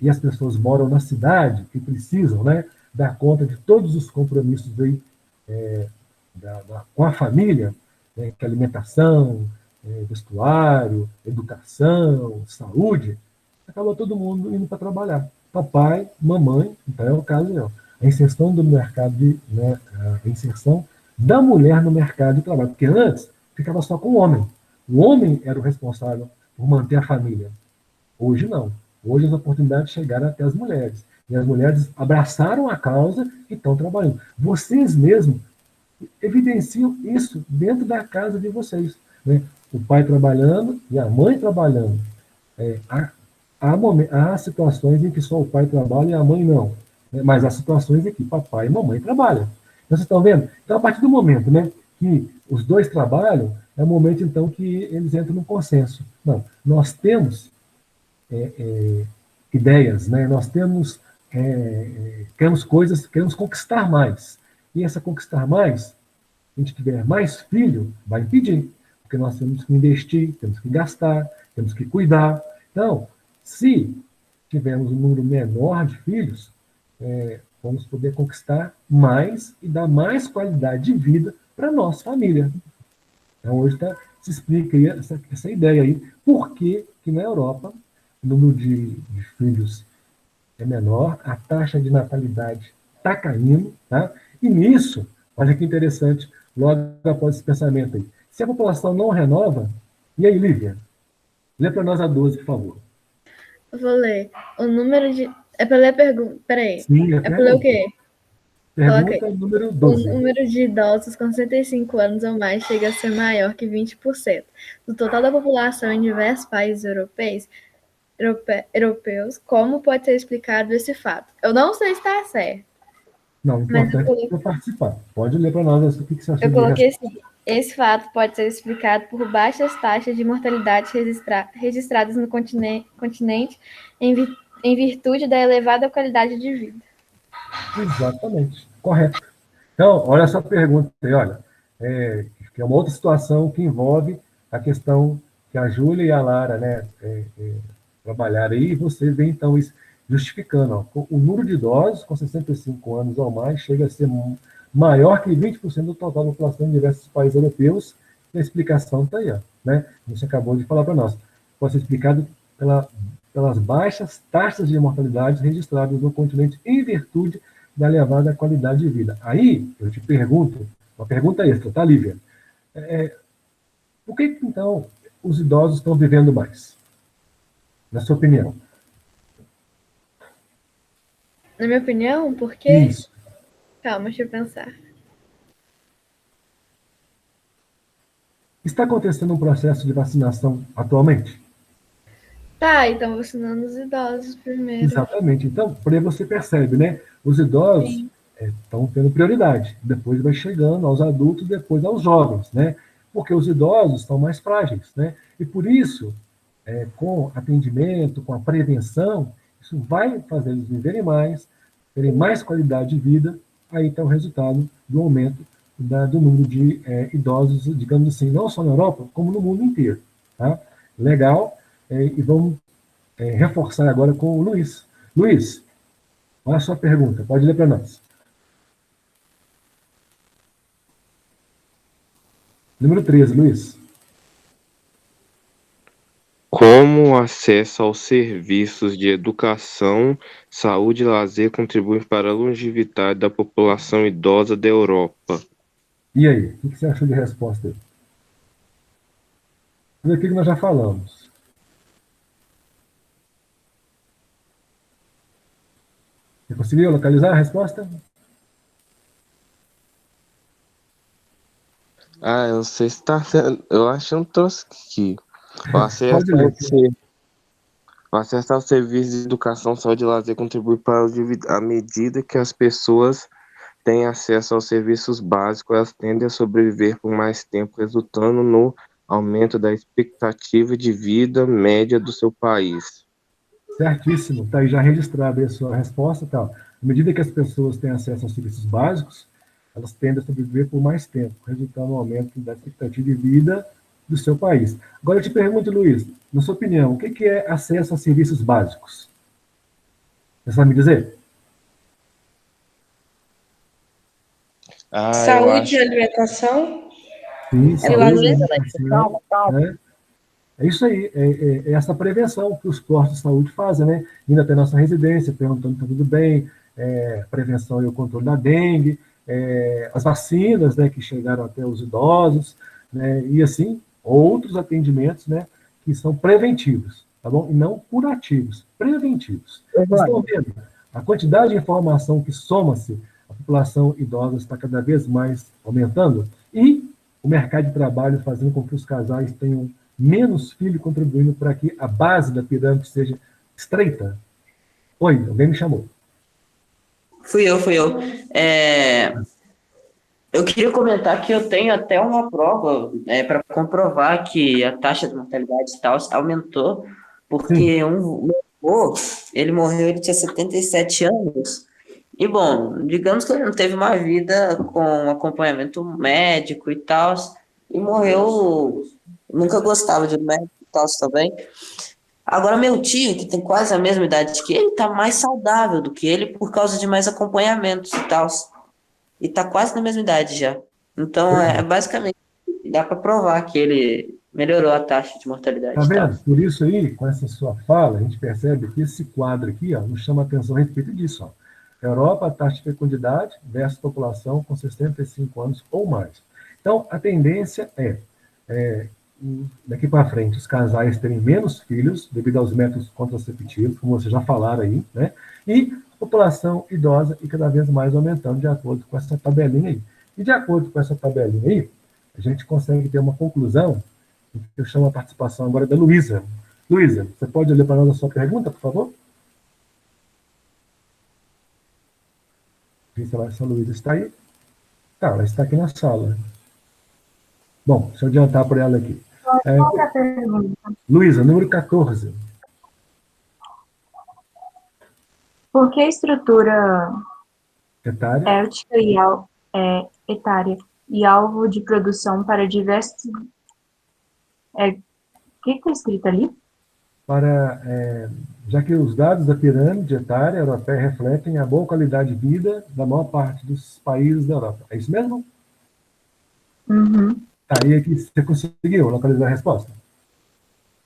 e as pessoas moram na cidade e precisam, né, dar conta de todos os compromissos aí, com a família, né, que é alimentação, vestuário, educação, saúde, acaba todo mundo indo para trabalhar. Papai, mamãe, então é o caso, ó, a inserção do mercado a inserção da mulher no mercado de trabalho, porque antes ficava só com o homem. O homem era o responsável por manter a família. Hoje não. Hoje as oportunidades chegaram até as mulheres. E as mulheres abraçaram a causa e estão trabalhando. Vocês mesmos evidenciam isso dentro da casa de vocês. Né? O pai trabalhando e a mãe trabalhando. Há situações em que só o pai trabalha e a mãe não. Né? Mas há situações em que papai e mamãe trabalham. Então, vocês estão vendo? Então, a partir do momento, né, que os dois trabalham, é o momento, então, que eles entram num consenso. Não, nós temos ideias, né? Nós temos queremos coisas, queremos conquistar mais. E essa conquistar mais, se a gente tiver mais filho, vai impedir. Porque nós temos que investir, temos que gastar, temos que cuidar. Então, se tivermos um número menor de filhos, vamos poder conquistar mais e dar mais qualidade de vida para a nossa família. Então, hoje se explica aí essa ideia aí, por que na Europa o número de filhos é menor, a taxa de natalidade está caindo, tá? E nisso, olha que interessante, logo após esse pensamento aí, se a população não renova, e aí, Lívia? Lê para nós a 12, por favor. Eu vou ler. O número de... É para ler a pergunta. Peraí. Sim, é para ler o quê? Pergunta número 12. O número de idosos com 65 anos ou mais chega a ser maior que 20% do total da população em diversos países europeus. Como pode ser explicado esse fato? Eu não sei se está certo. Não, o importante é participar. Pode ler para nós o que você achou. Eu coloquei assim: esse fato pode ser explicado por baixas taxas de mortalidade registradas no continente em virtude da elevada qualidade de vida. Exatamente, correto. Então, olha essa pergunta aí, olha, que é uma outra situação que envolve a questão que a Júlia e a Lara, né, trabalharam aí, e você vem, então, justificando, ó, o número de idosos com 65 anos ou mais chega a ser maior que 20% do total da população em diversos países europeus, e a explicação está aí, ó, né, você acabou de falar para nós. Pode ser explicado pelas baixas taxas de mortalidade registradas no continente em virtude da elevada qualidade de vida. Aí, eu te pergunto, uma pergunta extra, tá, Lívia? Por que, então, os idosos estão vivendo mais? Na sua opinião? Na minha opinião, por quê? Isso. Calma, deixa eu pensar. Está acontecendo um processo de vacinação atualmente? Tá, então vacinando os idosos primeiro. Exatamente. Então, por aí você percebe, né? Os idosos estão tendo prioridade. Depois vai chegando aos adultos, depois aos jovens, né? Porque os idosos estão mais frágeis, né? E por isso, com atendimento, com a prevenção, isso vai fazer eles viverem mais, terem mais qualidade de vida. Aí está o resultado do aumento do número de idosos, digamos assim, não só na Europa, como no mundo inteiro. Tá? Legal. E vamos reforçar agora com o Luiz. Luiz, olha a sua pergunta, pode ler para nós. Número 13, Luiz. Como o acesso aos serviços de educação, saúde e lazer contribuem para a longevidade da população idosa da Europa? E aí, o que você achou de resposta aí? Tudo aquilo que nós já falamos. Você conseguiu localizar a resposta? Eu sei se está... Eu acho que eu não trouxe aqui. O acesso ao serviço de educação, saúde e lazer contribui para a medida que as pessoas têm acesso aos serviços básicos, elas tendem a sobreviver por mais tempo, resultando no aumento da expectativa de vida média do seu país. Certíssimo, está aí já registrada aí a sua resposta. Tá? À medida que as pessoas têm acesso aos serviços básicos, elas tendem a sobreviver por mais tempo, resultando no aumento da expectativa de vida do seu país. Agora eu te pergunto, Luiz, na sua opinião, o que é acesso a serviços básicos? Você sabe me dizer? Saúde e alimentação? Sim, saúde e alimentação. Né? É isso aí, é essa prevenção que os postos de saúde fazem, né? Indo até a nossa residência, perguntando se está tudo bem, prevenção e o controle da dengue, as vacinas, né, que chegaram até os idosos, né, e assim, outros atendimentos, né, que são preventivos, tá bom? E não curativos, preventivos. Vocês estão vendo? A quantidade de informação que soma-se, a população idosa está cada vez mais aumentando, e o mercado de trabalho fazendo com que os casais tenham menos filhos, contribuindo para que a base da pirâmide seja estreita. Oi, alguém me chamou. Fui eu. Eu queria comentar que eu tenho até uma prova para comprovar que a taxa de mortalidade e tal aumentou, porque meu avô, ele morreu, ele tinha 77 anos, e bom, digamos que ele não teve uma vida com acompanhamento médico e tal, e morreu, nunca gostava de médico e tal também, Agora, meu tio, que tem quase a mesma idade que ele, tá mais saudável do que ele por causa de mais acompanhamentos e tal. E tá quase na mesma idade já. Então, basicamente, dá para provar que ele melhorou a taxa de mortalidade Tá e tal. vendo? Por isso aí, com essa sua fala, a gente percebe que esse quadro aqui, ó, nos chama a atenção a respeito disso, ó. Europa, taxa de fecundidade versus população com 65 anos ou mais. Então, a tendência é daqui para frente, os casais terem menos filhos devido aos métodos contraceptivos, como vocês já falaram aí, né? E a população idosa e cada vez mais aumentando de acordo com essa tabelinha aí. E de acordo com essa tabelinha aí, a gente consegue ter uma conclusão. Eu chamo a participação agora da Luísa. Luísa, você pode ler para nós a sua pergunta, por favor? Se a Luísa está aí. Tá, ela está aqui na sala. Bom, deixa eu adiantar para ela aqui. Qual é a pergunta? Luísa, número 14. Por que a estrutura Etária? ética e etária e alvo de produção para diversos... O que está escrito ali? Já que os dados da pirâmide etária europeia refletem a boa qualidade de vida da maior parte dos países da Europa. É isso mesmo? Uhum. Tá, e aqui você conseguiu localizar a resposta?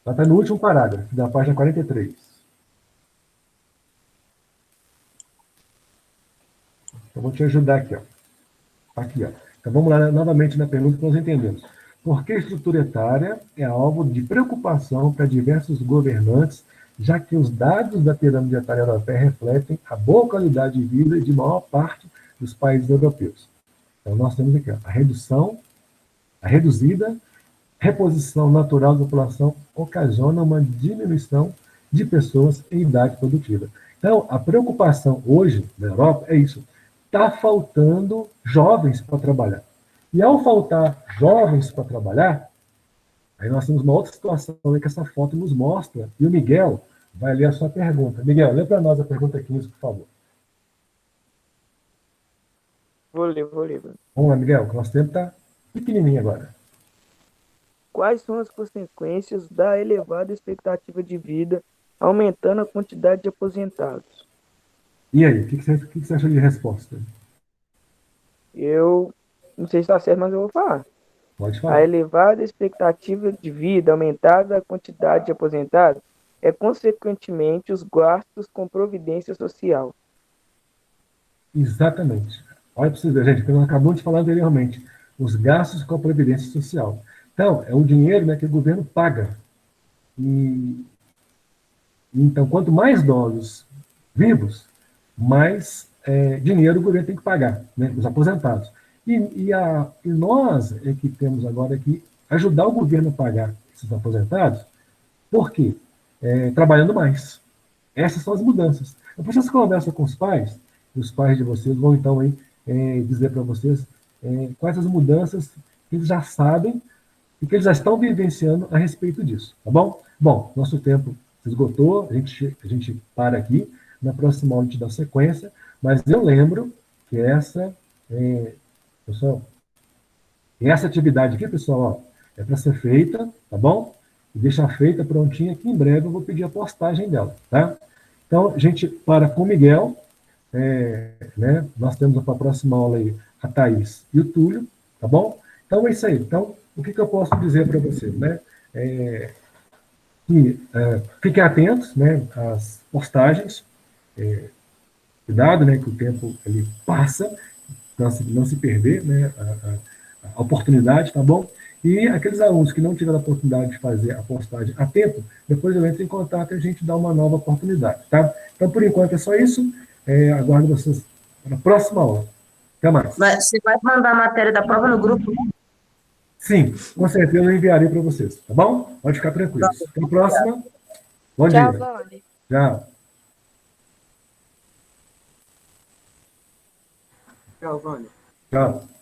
Ela está no último parágrafo, da página 43. Então, vou te ajudar aqui, ó. Aqui, ó. Então, vamos lá novamente na pergunta que nós entendemos. Por que a estrutura etária é alvo de preocupação para diversos governantes, já que os dados da pirâmide etária europeia refletem a boa qualidade de vida de maior parte dos países europeus? Então, nós temos aqui, ó, a reduzida reposição natural da população ocasiona uma diminuição de pessoas em idade produtiva. Então, a preocupação hoje na Europa é isso. Está faltando jovens para trabalhar. E ao faltar jovens para trabalhar, aí nós temos uma outra situação aí que essa foto nos mostra, e o Miguel vai ler a sua pergunta. Miguel, lê para nós a pergunta 15, por favor. Vou ler. Vamos lá, Miguel, que o nosso tempo está pequenininho agora. Quais são as consequências da elevada expectativa de vida, aumentando a quantidade de aposentados? E aí, o que você achou de resposta? Eu não sei se está certo, mas eu vou falar. Pode falar. A elevada expectativa de vida, aumentada a quantidade de aposentados, é consequentemente os gastos com providência social. Exatamente. Olha para vocês verem, gente, que nós acabamos de falar anteriormente, os gastos com a previdência social. Então, é o dinheiro, né, que o governo paga. Então, quanto mais idosos vivos, mais dinheiro o governo tem que pagar, né, os aposentados. E nós é que temos agora que ajudar o governo a pagar esses aposentados, por quê? Trabalhando mais. Essas são as mudanças. Depois vocês conversam com os pais de vocês vão então aí, dizer para vocês quais as mudanças que eles já sabem e que eles já estão vivenciando a respeito disso, tá bom? Bom, nosso tempo se esgotou, a gente para aqui, na próxima aula a gente dá sequência, mas eu lembro que essa atividade aqui, pessoal, ó, é para ser feita, tá bom? E deixar feita prontinha, que em breve eu vou pedir a postagem dela, tá? Então, a gente para com o Miguel, né? Nós temos para a próxima aula aí a Thaís e o Túlio, tá bom? Então, é isso aí. Então, o que eu posso dizer para vocês, né? Que fiquem atentos, né, às postagens, cuidado, né, que o tempo ele passa, não se perder, né, a oportunidade, tá bom? E aqueles alunos que não tiveram a oportunidade de fazer a postagem a tempo, depois eu entro em contato e a gente dá uma nova oportunidade, tá? Então, por enquanto é só isso. Aguardo vocês na próxima aula. Até mais. Você vai mandar a matéria da prova no grupo? Sim, com certeza eu enviarei para vocês, tá bom? Pode ficar tranquilos. Até a próxima. Bom dia. Tchau, Vânia. Tchau. Tchau, Vânia. Tchau.